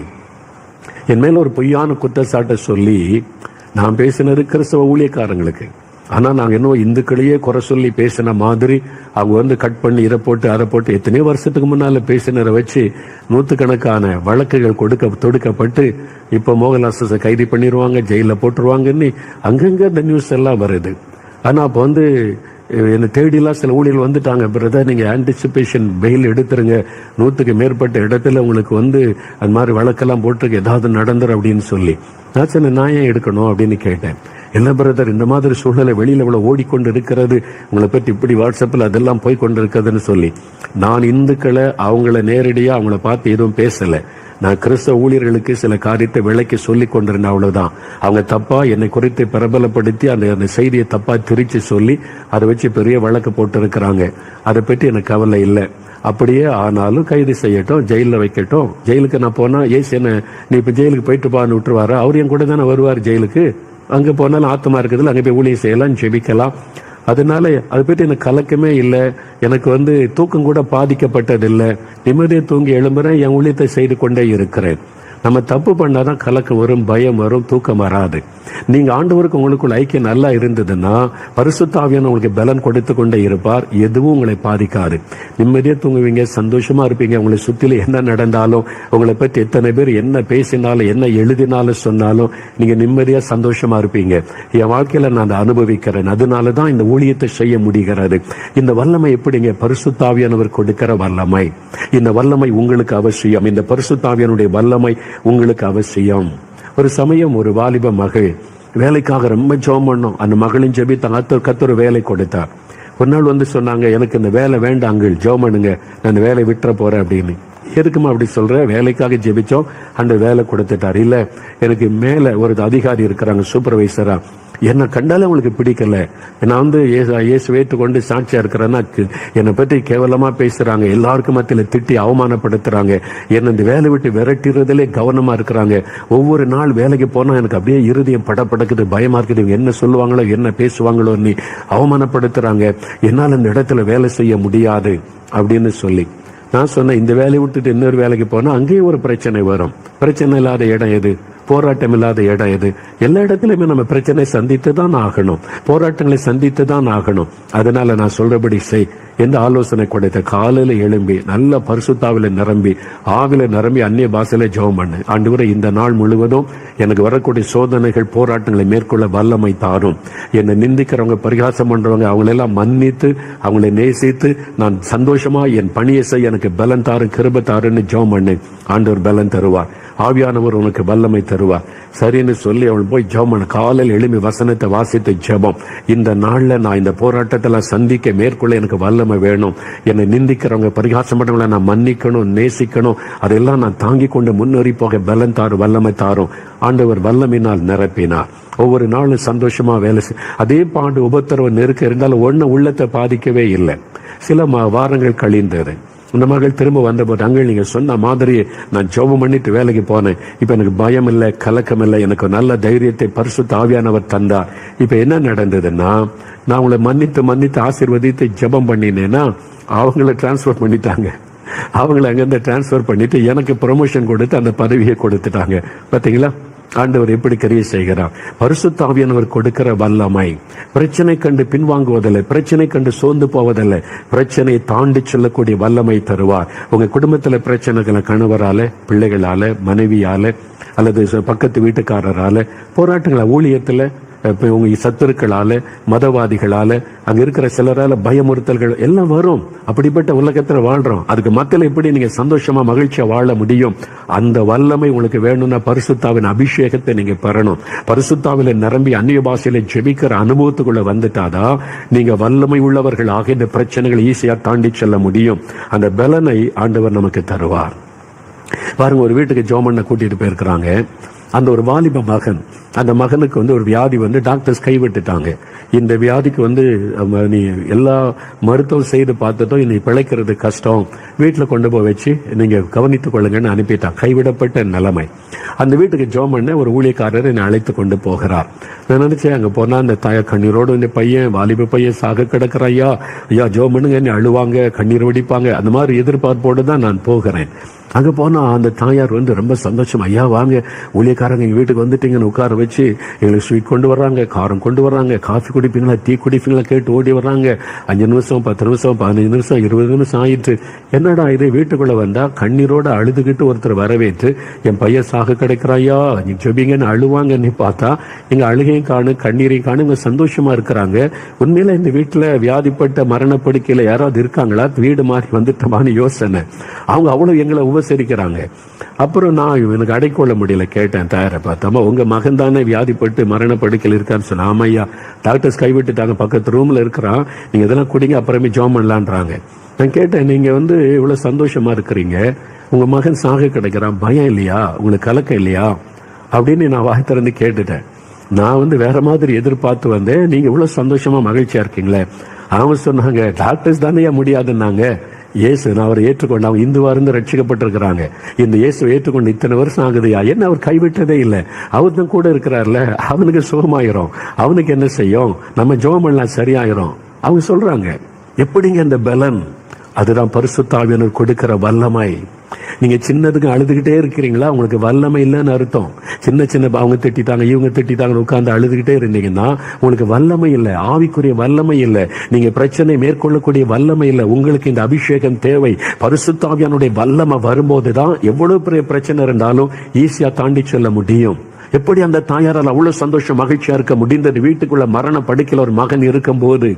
என் மேல ஒரு பொய்யான குற்றச்சாட்டை சொல்லி நான் பேசினது கிறிஸ்தவ ஊழியக்காரங்களுக்கு. ஆனா நாங்க இன்னும் இந்துக்களையே குறை சொல்லி பேசின மாதிரி அவங்க வந்து கட் பண்ணி இதை போட்டு அதை போட்டு எத்தனையோ வருஷத்துக்கு முன்னால பேசினரை வச்சு நூற்றுக்கணக்கான வழக்குகள் தொடுக்கப்பட்டு இப்ப மோகன்லால் கைது பண்ணிடுவாங்க, ஜெயில போட்டுருவாங்கன்னு அங்கங்க இந்த நியூஸ் எல்லாம் வருது. ஆனா அப்ப வந்து என்னை தேடிலாம் சில ஊழியர்கள் வந்துட்டாங்க, பிரதர் நீங்க ஆன்டிசிபேஷன் பெயில் எடுத்துருங்க, 100க்கு மேற்பட்ட இடத்துல உங்களுக்கு வந்து அது மாதிரி வழக்கெல்லாம் போட்டு ஏதாவது நடந்துரும் அப்படின்னு சொல்லி. நான் ஏன் எடுக்கணும் அப்படின்னு கேட்டேன். என்ன பிரதர் இந்த மாதிரி சூழ்நிலை வெளியில இவ்வளவு ஓடிக்கொண்டு இருக்கிறது, உங்களை பற்றி இப்படி வாட்ஸ்அப்ல அதெல்லாம் போய் கொண்டு இருக்கிறதுன்னு சொல்லி, நான் இந்துக்களை அவங்கள நேரடியா அவங்கள பார்த்து எதுவும் பேசல. நான் கிறிஸ்தவ ஊழியர்களுக்கு சில காரியத்தை விளக்கி சொல்லி கொண்டிருந்தேன், அவ்வளவுதான். அவங்க தப்பா என்னை குறித்து பிரபலப்படுத்தி அந்த செய்தியை தப்பா திரிச்சு சொல்லி அதை வச்சு பெரிய வழக்கு போட்டு இருக்கிறாங்க. அதை பற்றி எனக்கு கவலை இல்லை. அப்படியே ஆனாலும் கைது செய்யட்டும், ஜெயில வைக்கட்டும். ஜெயிலுக்கு நான் போனா ஏசு என்ன நீ இப்ப ஜெயிலுக்கு போயிட்டு பான்னு விட்டுருவாரு? அவர் என் கூட தானே வருவார் ஜெயிலுக்கு. அங்க போனாலும் ஆத்மா இருக்குதுல, அங்க போய் ஊழியம் செய்யலாம், ஜெபிக்கலாம். அதனால அதை பற்றி எனக்கு கலக்கமே இல்லை. எனக்கு வந்து தூக்கம் கூட பாதிக்கப்பட்டதில்லை. நிம்மதியை தூங்கி எழும்புறேன், என் ஊழியத்தை செய்து கொண்டே இருக்கிறேன். நம்ம தப்பு பண்ணாதான் கலக்கம் வரும், பயம் வரும், தூக்கம் வராது. நீங்க ஆண்டவருக்கு உங்களுக்குள்ள ஐக்கியம் நல்லா இருந்ததுன்னா பரிசுத்த ஆவியானவர் உங்களுக்கு பலன் கொடுத்து கொண்டே இருப்பார். எதுவும் உங்களை பாதிக்காது. நிம்மதியா தூங்குவீங்க, சந்தோஷமா இருப்பீங்க. உங்களை சுத்தில என்ன நடந்தாலும், உங்களை பற்றி எத்தனை பேர் என்ன பேசினாலும், என்ன எழுதினாலும் சொன்னாலும் நீங்க நிம்மதியா சந்தோஷமா இருப்பீங்க. என் வாழ்க்கையில நான் அதை அனுபவிக்கிறேன். அதனாலதான் இந்த ஊழியத்தை செய்ய முடிகிறது. இந்த வல்லமை எப்படிங்க? பரிசுத்த ஆவியானவர் கொடுக்கிற வல்லமை. இந்த வல்லமை உங்களுக்கு அவசியம். இந்த பரிசுத்த ஆவியானுடைய வல்லமை உங்களுக்கு அவசியம். ஒரு சமயம் ஒரு வாலிப மகள் வேலைக்காக ரொம்ப ஜெபம் பண்ணோம். அந்த மகளின் ஜெபித்த கர்த்தர் வேலை கொடுத்தார். ஒரு நாள் வந்து சொன்னாங்க, எனக்கு இந்த வேலை வேண்டாங்க, ஜெபம் பண்ணுங்க, நான் வேலை விட்டுற போறேன் அப்படின்னு. எதுக்குமா அப்படி சொல்ற? வேலைக்காக ஜெபிச்சோம், அந்த வேலை கொடுத்துட்டார். இல்ல எனக்கு மேல ஒரு அதிகாரி இருக்கிறாங்க, சூப்பர்வைசரா, என்ன கண்டாலே உங்களுக்கு பிடிக்கல, நான் வந்து இயேசுவை ஏற்றுக்கொண்டு சாட்சியா இருக்கிறேன்னா என்னை பற்றி கேவலமா பேசுறாங்க, எல்லாருக்கும் மத்தியில திட்டி அவமானப்படுத்துறாங்க, என்ன இந்த வேலை விட்டு விரட்டுறதுலே கவனமா இருக்கிறாங்க. ஒவ்வொரு நாள் வேலைக்கு போனா எனக்கு அப்படியே இருதயம் படப்படக்குது, பயமா இருக்குது, என்ன சொல்லுவாங்களோ என்ன பேசுவாங்களோ நீ அவமானப்படுத்துறாங்க, என்னால் இந்த இடத்துல வேலை செய்ய முடியாது அப்படின்னு சொல்லி நான் சொன்னேன். இந்த வேலையை விட்டுட்டு இன்னொரு வேலைக்கு போனா அங்கேயும் ஒரு பிரச்சனை வரும். பிரச்சனை இல்லாத இடம் எது? போராட்டம் இல்லாத இடம் எது? எல்லா இடத்துலயுமே நம்ம பிரச்சனை சந்தித்து தான் ஆகணும், போராட்டங்களை சந்தித்து தான் ஆகணும். அதனால நான் சொல்றபடி செய். எந்த ஆலோசனை கொடுத்த? காலையில எழும்பி நல்ல பரிசுத்தாவில நிரம்பி ஆவில நிரம்பி அந்நிய பாஷையில ஜெபம் பண்ணு. ஆண்டவரே இந்த நாள் முழுவதும் எனக்கு வரக்கூடிய சோதனைகள், போராட்டங்களை மேற்கொள்ள வல்லமை தாரும். என்னை நிந்திக்கிறவங்க, பரிகாசம் பண்றவங்க, அவங்களெல்லாம் மன்னித்து அவங்களை நேசித்து நான் சந்தோஷமா என் பணியை செய்ய எனக்கு பலன் தாரு, கிருபை தாருன்னு ஜெபம் பண்ணு. ஆண்டவர் பலன் தருவார். ஆவியானவர் உனக்கு வல்லமை தருவார். சரின்னு சொல்லி அவள் போய் ஜெபம், காலையில் எழும்பி வசனத்தை வாசித்து ஜெபம், இந்த நாள்ல நான் இந்த போராட்டத்தில் சந்திக்க மேற்கொள்ள எனக்கு வல்லமை வல்லமை வேணும். என்னை நிந்திக்கிறவங்க, பரிகாசம் பண்றவங்களை நான் மன்னிக்கணும், நேசிக்கணும். அதெல்லாம் நான் தாங்கி கொண்டு முன்னேறி போக பலன் தாரும், வல்லமை தாரும். ஆண்டவர் வல்லமையினால் நிரப்பினார். ஒவ்வொரு நாளும் சந்தோஷமா வேலை அதே பாண்டு உபத்திரவ நெருக்க இருந்தாலும் ஒன்னு உள்ளத்தை பாதிக்கவே இல்லை. சில வாரங்கள் கழிந்தது. இந்த மகள் திரும்ப வந்தபோது, அங்கே நீங்க சொன்ன மாதிரி நான் ஜெபம் பண்ணிட்டு வேலைக்கு போனேன். இப்ப எனக்கு பயம் இல்லை, கலக்கம் இல்லை, எனக்கு நல்ல தைரியத்தை பரிசுத்த ஆவியானவர் தந்தார். இப்ப என்ன நடந்ததுன்னா, நான் உங்களை மன்னித்து ஆசீர்வதித்து ஜெபம் பண்ணினேன்னா அவங்கள டிரான்ஸ்பர் பண்ணிட்டாங்க. அவங்களை அங்கிருந்து டிரான்ஸ்பர் பண்ணிட்டு எனக்கு ப்ரொமோஷன் கொடுத்து அந்த பதவியை கொடுத்துட்டாங்க. பாத்தீங்களா ஆண்டவர் எப்படி கிரியை செய்கிறார். பரிசுத்த ஆவியானவர் கொடுக்கிற வல்லமை பிரச்சனை கண்டு பின்வாங்குவதில்லை, பிரச்சனை கண்டு சோர்ந்து போவதில்லை, பிரச்சனையை தாண்டி செல்லக்கூடிய வல்லமை தருவார். உங்க குடும்பத்துல பிரச்சனைகளை கணவரால, பிள்ளைகளால, மனைவியால அல்லது பக்கத்து வீட்டுக்காரரால, போராட்டங்கள ஊழியத்துல உங்க சத்துருக்களால, மதவாதிகளால, அங்க இருக்கிற சிலரால பயமுறுத்தல்கள் எல்லாம் வரும். அப்படிப்பட்ட உலகத்துல வாழ்றோம். அதுக்கு மத்தியில எப்படி நீங்க சந்தோஷமா மகிழ்ச்சியா வாழ முடியும்? அந்த வல்லமை உங்களுக்கு வேணும்னா பரிசுத்தாவின் அபிஷேகத்தை நீங்க பெறணும். பரிசுத்தாவில நிரம்பி அந்நிய பாஷையில ஜெபிக்கிற அனுபவத்துக்குள்ள வந்துட்டாதான் நீங்க வல்லமை உள்ளவர்கள் ஆக இந்த பிரச்சனைகளை ஈஸியா தாண்டி செல்ல முடியும். அந்த பலனை ஆண்டவர் நமக்கு தருவார். பாருங்க, ஒரு வீட்டுக்கு ஜோமண்ண கூட்டிட்டு போயிருக்கிறாங்க. அந்த ஒரு வாலிப மகன், அந்த மகனுக்கு ஒரு வியாதி டாக்டர்ஸ் கைவிட்டுட்டாங்க. இந்த வியாதிக்கு நீ எல்லா மருத்துவம் செய்து பார்த்துட்டோம், இனி பிழைக்கிறது கஷ்டம், வீட்டில் கொண்டு போய் வச்சு நீங்க கவனித்துக் கொள்ளுங்கன்னு அனுப்பிட்டான். கைவிடப்பட்ட நிலைமை. அந்த வீட்டுக்கு ஜோமண்ண ஒரு ஊழியக்காரர் என்னை அழைத்து கொண்டு போகிறார். நான் நினைச்சேன், அங்க போனா அந்த தாய கண்ணீரோடு இந்த பையன், வாலிப பையன் சாக கிடக்கிற ஐயா ஜோமண்ணுங்க என்னை அழுவாங்க, கண்ணீர் வடிப்பாங்க, அந்த மாதிரி எதிர்பார்ப்போடு தான் நான் போகிறேன். அங்க போனா அந்த தாயார் ரொம்ப சந்தோஷம், ஐயா வாங்க, ஊழியக்காரங்க எங்க வீட்டுக்கு வந்துட்டீங்கன்னு உட்கார வச்சு எங்களுக்கு ஸ்வீட் கொண்டு வர்றாங்க, காரம் கொண்டு வர்றாங்க, காஃபி குடிப்பீங்களா, டீ குடிப்பீங்களா கேட்டு ஓடி வர்றாங்க. 5 நிமிஷம், 10 நிமிஷம், 15 நிமிஷம், 20 நிமிஷம் ஆயிட்டு. என்னடா இது, வீட்டுக்குள்ள வந்தா கண்ணீரோட அழுதுகிட்டு ஒருத்தர் வரவேற்று என் பையன் சாக கிடைக்கிறாயா, நீ ஜெபிங்கன்னு அழுவாங்கன்னு பார்த்தா எங்க அழுகையும் காணு, கண்ணீரையும் காணு, இவங்க சந்தோஷமா இருக்கிறாங்க. உண்மையில இந்த வீட்டுல வியாதிப்பட்ட மரணப்படுக்கையில யாராவது இருக்காங்களா, வீடு மாறி வந்துட்டோமான்னு யோசனை. அவங்க அவ்வளவு எங்களை உபசரிக்கிறாங்க. அப்புறம் நான் எனக்கு அடைக்கொள்ள முடியல, கேட்டேன் தாயாரை பார்த்தாமா, உங்க மகன் தானே வியாதிப்பட்டு மரணப்படுக்கையில் இருக்கான்னு சொன்ன. ஆமையா, டாக்டர்ஸ் கைவிட்டுட்டாங்க, பக்கத்து ரூம்ல இருக்கிறான், நீங்க இதெல்லாம் குடிங்க, அப்புறமே ஜெபம் பண்ணலான்றாங்க. நான் கேட்டேன், நீங்க இவ்வளவு சந்தோஷமா இருக்கிறீங்க, உங்க மகன் சாக கிடைக்கிறான், பயம் இல்லையா, உங்களுக்கு கலக்கம் இல்லையா அப்படின்னு நான் வாய் திறந்து கேட்டுட்டேன். நான் வேற மாதிரி எதிர்பார்த்து வந்தேன், நீங்க இவ்வளவு சந்தோஷமா மகிழ்ச்சியா இருக்கீங்களே. அவங்க சொன்னாங்க, டாக்டர்ஸ் தானே முடியாதுன்னாங்க. இயேசு நான் அவரை ஏற்றுக்கொண்டு, அவங்க இந்துவா இருந்து ரட்சிக்கப்பட்டிருக்கிறாங்க, இந்த இயேசு ஏற்றுக்கொண்டு இத்தனை வருஷம் ஆகுதுயா, என்ன அவர் கைவிட்டதே இல்லை, அவர் தான் கூட இருக்கிறார்ல, அவனுக்கு சுகமாயிரும், அவனுக்கு என்ன செய்யும், நம்ம ஜெபம் பண்ணலாம் சரியாயிரும். அவங்க சொல்றாங்க. எப்படிங்க அந்த பலன்? அதுதான் பரிசுத்த ஆவியானவர் கொடுக்கிற வல்லமை. நீங்க சின்னதுக்கு அழுதுகிட்டே இருக்கிறீங்களா, உங்களுக்கு வல்லமை இல்லைன்னு அர்த்தம். சின்ன அவங்க திட்டாங்க, இவங்க திட்டாங்க, உட்கார்ந்து அழுதுகிட்டே இருந்தீங்கன்னா உங்களுக்கு வல்லமை இல்லை, ஆவிக்குரிய வல்லமை இல்லை, நீங்க பிரச்சனை மேற்கொள்ளக்கூடிய வல்லமை இல்லை. உங்களுக்கு இந்த அபிஷேகம் தேவை. பரிசுத்த ஆவியானுடைய வல்லமை வரும்போதுதான் எவ்வளவு பெரிய பிரச்சனை இருந்தாலும் ஈஸியா தாண்டி செல்ல முடியும். எப்படி அந்த தாயாரால் அவ்வளவு சந்தோஷம் மகிழ்ச்சியா இருக்க முடிந்தது? வீட்டுக்குள்ள மரண படுக்கையில் ஒரு மகன் இருக்கும் போது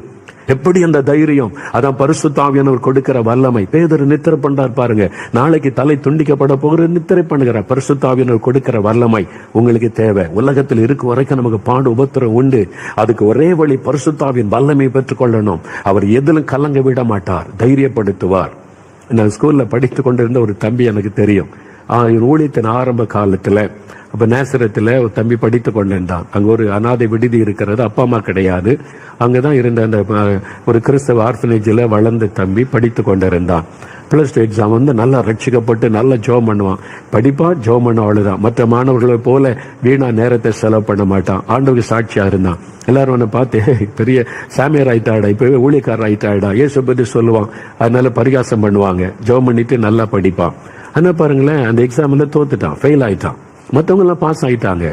எப்படி அந்த தைரியம்? அதான் பரிசுத்த ஆவியானவர் கொடுக்கிற வல்லமை. பேதுரு நித்திரை பண்றார் பாருங்க, நாளைக்கு தலை துண்டிக்கப்பட போகிற நித்திரை பண்ணுகிறார். பரிசுத்த ஆவியானவர் கொடுக்கிற வல்லமை உங்களுக்கு தேவை. உலகத்தில் இருக்கும் வரைக்கும் நமக்கு பாடு உபத்திரம் உண்டு. அதுக்கு ஒரே வழி பரிசுத்த ஆவியின் வல்லமை பெற்றுக் கொள்ளணும். அவர் எதிலும் கலங்க விட மாட்டார், தைரியப்படுத்துவார். நான் ஸ்கூல்ல படித்து கொண்டிருந்த ஒரு தம்பி எனக்கு தெரியும். ஊழியத்தின் ஆரம்ப காலத்துல அப்ப நேசரத்துல ஒரு தம்பி படித்து கொண்டிருந்தான். அங்க ஒரு அனாதை விடுதி இருக்கிறது, அப்பா அம்மா கிடையாது. அங்கதான் இருந்த அந்த ஒரு கிறிஸ்தவ ஆர்ஃபனேஜில் வளர்ந்த தம்பி படித்து கொண்டிருந்தான். +2 எக்ஸாம் நல்லா ரட்சிக்கப்பட்டு நல்லா ஜெபம் பண்ணுவான், படிப்பா ஜெபம் பண்ண, அவ்வளவுதான். மற்ற மாணவர்களை போல வீணா நேரத்தை செலவு பண்ண மாட்டான். ஆண்டவருக்கு சாட்சியா இருந்தான். எல்லாரும் அவனை பார்த்து பெரிய சாமியார் ஆயிட்டாடா, இப்பவே ஊழியக்காரர் ஆயிட்டாடா, ஏசு பத்தி சொல்லுவான். அதனால பரிகாசம் பண்ணுவாங்க. ஜெபம் பண்ணிட்டு நல்லா படிப்பான். ஆனா பாருங்களேன், அந்த எக்ஸாம்ல தோத்துட்டான், ஃபெயில் ஆயிட்டான். மற்றவங்க எல்லாம் பாஸ் ஆயிட்டாங்க.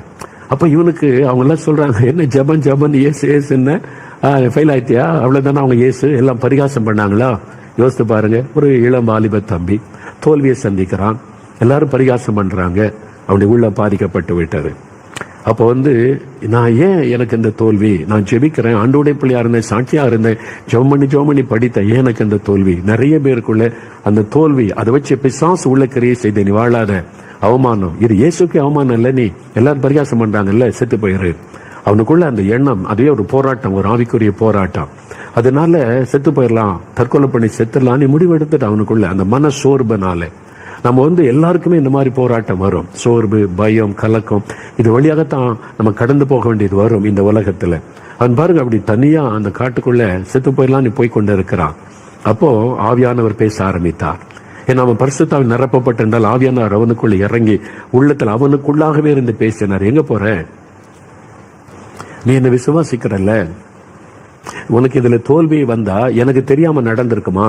அப்ப இவனுக்கு அவங்க எல்லாம் சொல்றாங்க, என்ன ஜபன் ஏசு ஏசுன்னு, ஃபெயில் ஆயிட்டியா, அவ்வளவுதானே அவங்க ஏசு எல்லாம் பரிகாசம் பண்ணாங்களா? யோசித்து பாருங்க. ஒரு இளம் வாலிப தம்பி தோல்வியை சந்திக்கிறான், எல்லாரும் பரிகாசம் பண்றாங்க, அவனுடைய உள்ள பாதிக்கப்பட்டு விட்டது. அப்போ நான் ஏன் எனக்கு இந்த தோல்வி? நான் ஜெபிக்கிறேன், ஆண்டோடைய பிள்ளையா இருந்தேன், சாட்சியா இருந்தேன், ஜெபம் பண்ணி படித்தேன், ஏன் எனக்கு இந்த தோல்வி? நிறைய பேருக்குள்ள அந்த தோல்வி, அதை வச்சு பிசாசு உள்ள கிரியை செய்த நீ வாழாத, அவமானம். இது இயேசுக்கு அவமானம் இல்ல, நீ எல்லாரும் பரிகாசம் பண்றாங்கல்ல, செத்து போயிரு. அவனுக்குள்ள அந்த எண்ணம், அதுவே ஒரு போராட்டம், ஒரு ஆவிக்குரிய போராட்டம். அதனால செத்து போயிடலாம், தற்கொலை பண்ணி செத்துடலாம் நீ முடிவு எடுத்துட்டு அவனுக்குள்ள அந்த மன சோர்வுனால நம்ம எல்லாருக்குமே இந்த மாதிரி போராட்டம் வரும். சோர்வு, பயம், கலக்கம், இது வழியாகத்தான் நம்ம கடந்து போக வேண்டியது வரும் இந்த உலகத்துல. அவன் பாருங்க அப்படி தனியா அந்த காட்டுக்குள்ள செத்து போயிடலாம் நீ போய் கொண்டு இருக்கிறான். அப்போ ஆவியானவர் பேச ஆரம்பித்தார். ஏன்னா அவன் பரிசுத்தாவில் நிரப்பப்பட்டிருந்தால் ஆவியானவர் அவனுக்குள்ள இறங்கி உள்ளத்துல அவனுக்குள்ளாகவே இருந்து பேசினார். எங்க போற? நீ என்ன விசுவாசிக்கிறல்ல, உனக்கு இதுல தோல்வி வந்தா எனக்கு தெரியாம நடந்திருக்குமா?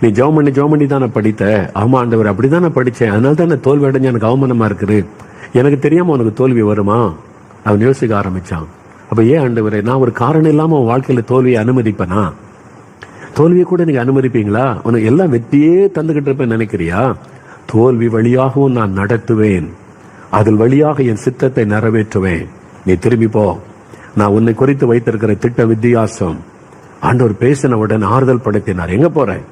நீ ஜெபம் பண்ணி தானே படித்த? ஆமா ஆண்டவர் அப்படிதானே படிச்சேன், அதனால தானே தோல்வி அடைஞ்ச, எனக்கு அவமானமா இருக்குது, எனக்கு தெரியாம உனக்கு தோல்வி வருமா? அவன் யோசிக்க ஆரம்பிச்சான். அப்ப ஏன் ஆண்டவரே, நான் ஒரு காரணம் இல்லாம உன் வாழ்க்கையில தோல்வியை அனுமதிப்பேனா? தோல்வியை கூட நீங்க அனுமதிப்பீங்களா? உனக்கு எல்லாம் வெற்றியே தந்துகிட்டு இருப்பேன் நினைக்கிறியா? தோல்வி வழியாகவும் நான் நடத்துவேன், அதில் வழியாக என் சித்தத்தை நிறைவேற்றுவேன். நீ திரும்பி போ, நான் உன்னை குறித்து வைத்திருக்கிற திட்ட வித்தியாசம். ஆண்டவர் பேசின உடனே ஆறுதல் படுத்தினார். எங்க போறேன்?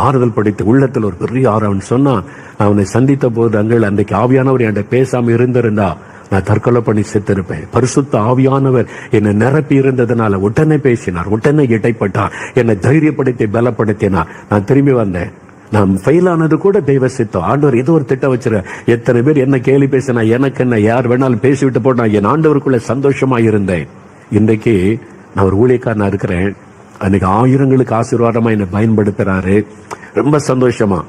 ஆறுதல் படைத்து உள்ளத்தில் ஒரு பெரிய அவன் சொன்னான், நான் அவனை சந்தித்த போது அன்றைக்கு ஆவியானவர் என்கிட்ட பேசாம இருந்திருந்தா நான் தற்கொலை பண்ணி செத்திருப்பேன். பரிசுத்த ஆவியானவர் என்னை நிரப்பி இருந்ததுனால உடனே பேசினார், உடனே இடைப்பட்டார், என்னை தைரியப்படுத்தி பலப்படுத்தினார். நான் திரும்பி வந்தேன். நான் ஃபெயில் ஆனது கூட தெய்வ சித்தம். ஆண்டவர் இது ஒரு திட்டம் வச்சிருக்க. எத்தனை பேர் என்ன கேலி பேசினா எனக்கு என்ன, யார் வேணாலும் பேசிவிட்டு போட்டா, என் ஆண்டவருக்குள்ள சந்தோஷமா இருந்தேன். இன்றைக்கு நான் ஒரு ஊழியக்காரனா இருக்கிறேன். அன்னைக்கு ஆயிரங்களுக்கு ஆசீர்வாதமா என்னை பயன்படுத்துறாரு. ரொம்ப சந்தோஷமா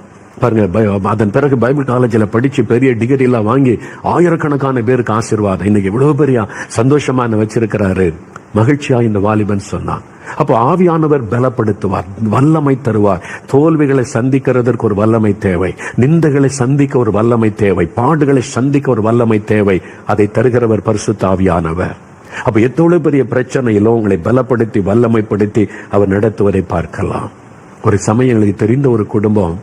பாருங்க. அதன் பிறகு பைபிள் காலேஜில் படிச்சு பெரிய டிகிரி எல்லாம் வாங்கி ஆயிரக்கணக்கான பேருக்கு ஆசீர்வாதம். இன்னைக்கு இவ்வளவு பெரிய சந்தோஷமா என்ன வச்சிருக்கிறாரு. மகிழ்ச்சியா இந்த வாலிபன் சொன்னான். அப்போ ஆவியானவர் பலப்படுத்துவார், வல்லமை தருவார். தோல்விகளை சந்திக்கிறதற்கு ஒரு வல்லமை தேவை, நிந்தைகளை சந்திக்க ஒரு வல்லமை தேவை, பாடுகளை சந்திக்க ஒரு வல்லமை தேவை. அதை தருகிறவர் பரிசுத்த ஆவியானவர். அப்ப எவ்வளவு பெரிய பிரச்சனையிலும் உங்களை பலப்படுத்தி வல்லமைப்படுத்தி அவர் நடத்துவதை பார்க்கலாம். ஒரு சமயம் எங்களுக்கு தெரிந்த ஒரு குடும்பம்,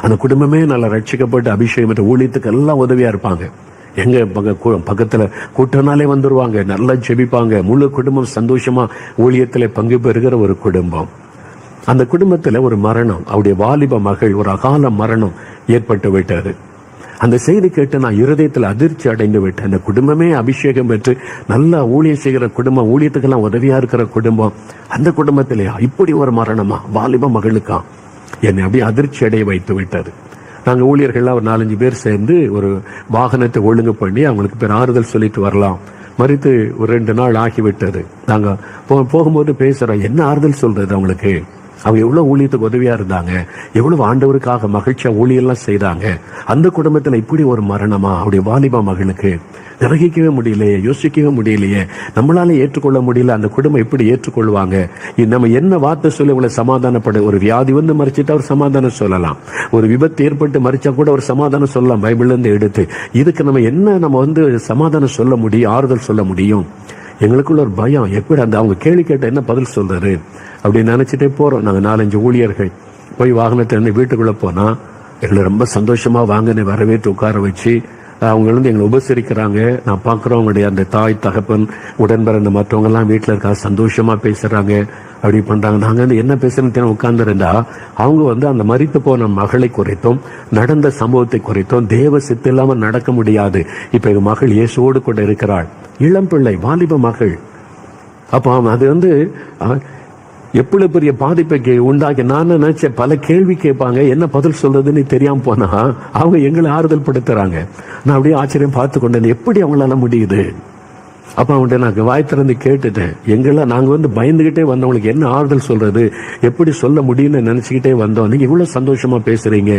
அந்த குடும்பமே நல்லா ரட்சிக்கப்பட்டு அபிஷேகம் ஊழியத்துக்கு எல்லாம் உதவியா இருப்பாங்க. எங்க பக்கத்துல கூட்டனாலே வந்துருவாங்க, நல்லா ஜெபிப்பாங்க. முழு குடும்பம் சந்தோஷமா ஊழியத்துல பங்கு பெறுகிற ஒரு குடும்பம். அந்த குடும்பத்துல ஒரு மரணம், அவருடைய வாலிப மகள் ஒரு அகால மரணம் ஏற்பட்டு விட்டது. அந்த செய்தி கேட்டு நான் இருதயத்தில் அதிர்ச்சி அடைந்து விட்டேன். அந்த குடும்பமே அபிஷேகம் பெற்று நல்லா ஊழியம் செய்கிற குடும்பம், ஊழியத்துக்கெல்லாம் உதவியா இருக்கிற குடும்பம், அந்த குடும்பத்திலே இப்படி ஒரு மரணமா வாலிப மகளுக்கா? என்னை அப்படியே அதிர்ச்சி அடைய வைத்து விட்டது. நாங்கள் ஊழியர்கள்லாம் ஒரு 4-5 பேர் சேர்ந்து ஒரு வாகனத்தை ஒழுங்கு பண்ணி அவங்களுக்கு பேர் ஆறுதல் சொல்லிட்டு வரலாம். மறித்து ஒரு 2 நாள் ஆகிவிட்டது. நாங்க போகும்போது பேசுறோம், என்ன ஆறுதல் சொல்றது அவங்களுக்கு? அவங்க எவ்வளவு ஊழியத்துக்கு உதவியா இருந்தாங்க, எவ்வளவு ஆண்டவருக்காக மகிழ்ச்சியா ஊழியெல்லாம் செய்தாங்க. அந்த குடும்பத்துல இப்படி ஒரு மரணமா அவருடைய வாலிபா மகளுக்கு? கிரகிக்கவே முடியலையே, யோசிக்கவே முடியலையே, நம்மளால ஏற்றுக்கொள்ள முடியல. அந்த குடும்பம் எப்படி ஏற்றுக்கொள்வாங்க? நம்ம என்ன வார்த்தை சொல்லி உங்களை சமாதானப்பட? ஒரு வியாதி வந்து மறிச்சிட்டா ஒரு சமாதானம் சொல்லலாம், ஒரு விபத்து ஏற்பட்டு மறிச்சா கூட ஒரு சமாதானம் சொல்லலாம் பைபிள்ல இருந்து எடுத்து. இதுக்கு நம்ம சமாதானம் சொல்ல முடியும், ஆறுதல் சொல்ல முடியும்? எங்களுக்குள்ள ஒரு பயம், எப்படி அவங்க கேள்வி கேட்ட என்ன பதில் சொல்றாரு அப்படின்னு நினைச்சிட்டே போறோம். நாங்க 4-5 ஊழியர்கள் போய் வாகனத்தை வீட்டுக்குள்ள போனா எங்களை ரொம்ப சந்தோஷமா வாங்கன்னு வரவேற்று உட்கார வச்சு அவங்க எங்களை உபசரிக்கிறாங்க. நான் பாக்குறோம் அவங்களுடைய அந்த தாய் தகப்பன் உடன்பிறந்த மற்றவங்க எல்லாம் வீட்டுல இருக்கா, சந்தோஷமா பேசுறாங்க, அப்படி பண்றாங்க. நாங்க என்ன பேசுறேன்னு உட்கார்ந்து இருந்தா அவங்க அந்த மரித்து போன மகளை குறித்தும் நடந்த சம்பவத்தை குறித்தும் தேவ சித்து இல்லாம நடக்க முடியாது. இப்ப எங்க மகள் இயேசுவோடு கூட இருக்கிறாள், இளம் பிள்ளை வாலிப மகள். அப்ப அது எவ்வளவு பெரிய பாதிப்பை உண்டாக்கி நான் நினைச்சேன். பல கேள்வி கேட்பாங்க, என்ன பதில் சொல்றதுன்னு தெரியாம போனா அவங்க எங்களை ஆறுதல் படுத்துறாங்க. நான் அப்படியே ஆச்சரியம் பார்த்து கொண்டேன், எப்படி அவங்களால முடியுது? அப்ப அவங்கள்ட்ட நான் வாய் திறந்து கேட்டுட்டேன், நாங்க பயந்துகிட்டே வந்தவங்களுக்கு என்ன ஆறுதல் சொல்றது, எப்படி சொல்ல முடியும்னு நினைச்சுக்கிட்டே வந்தோம். நீங்க இவ்வளவு சந்தோஷமா பேசுறீங்க.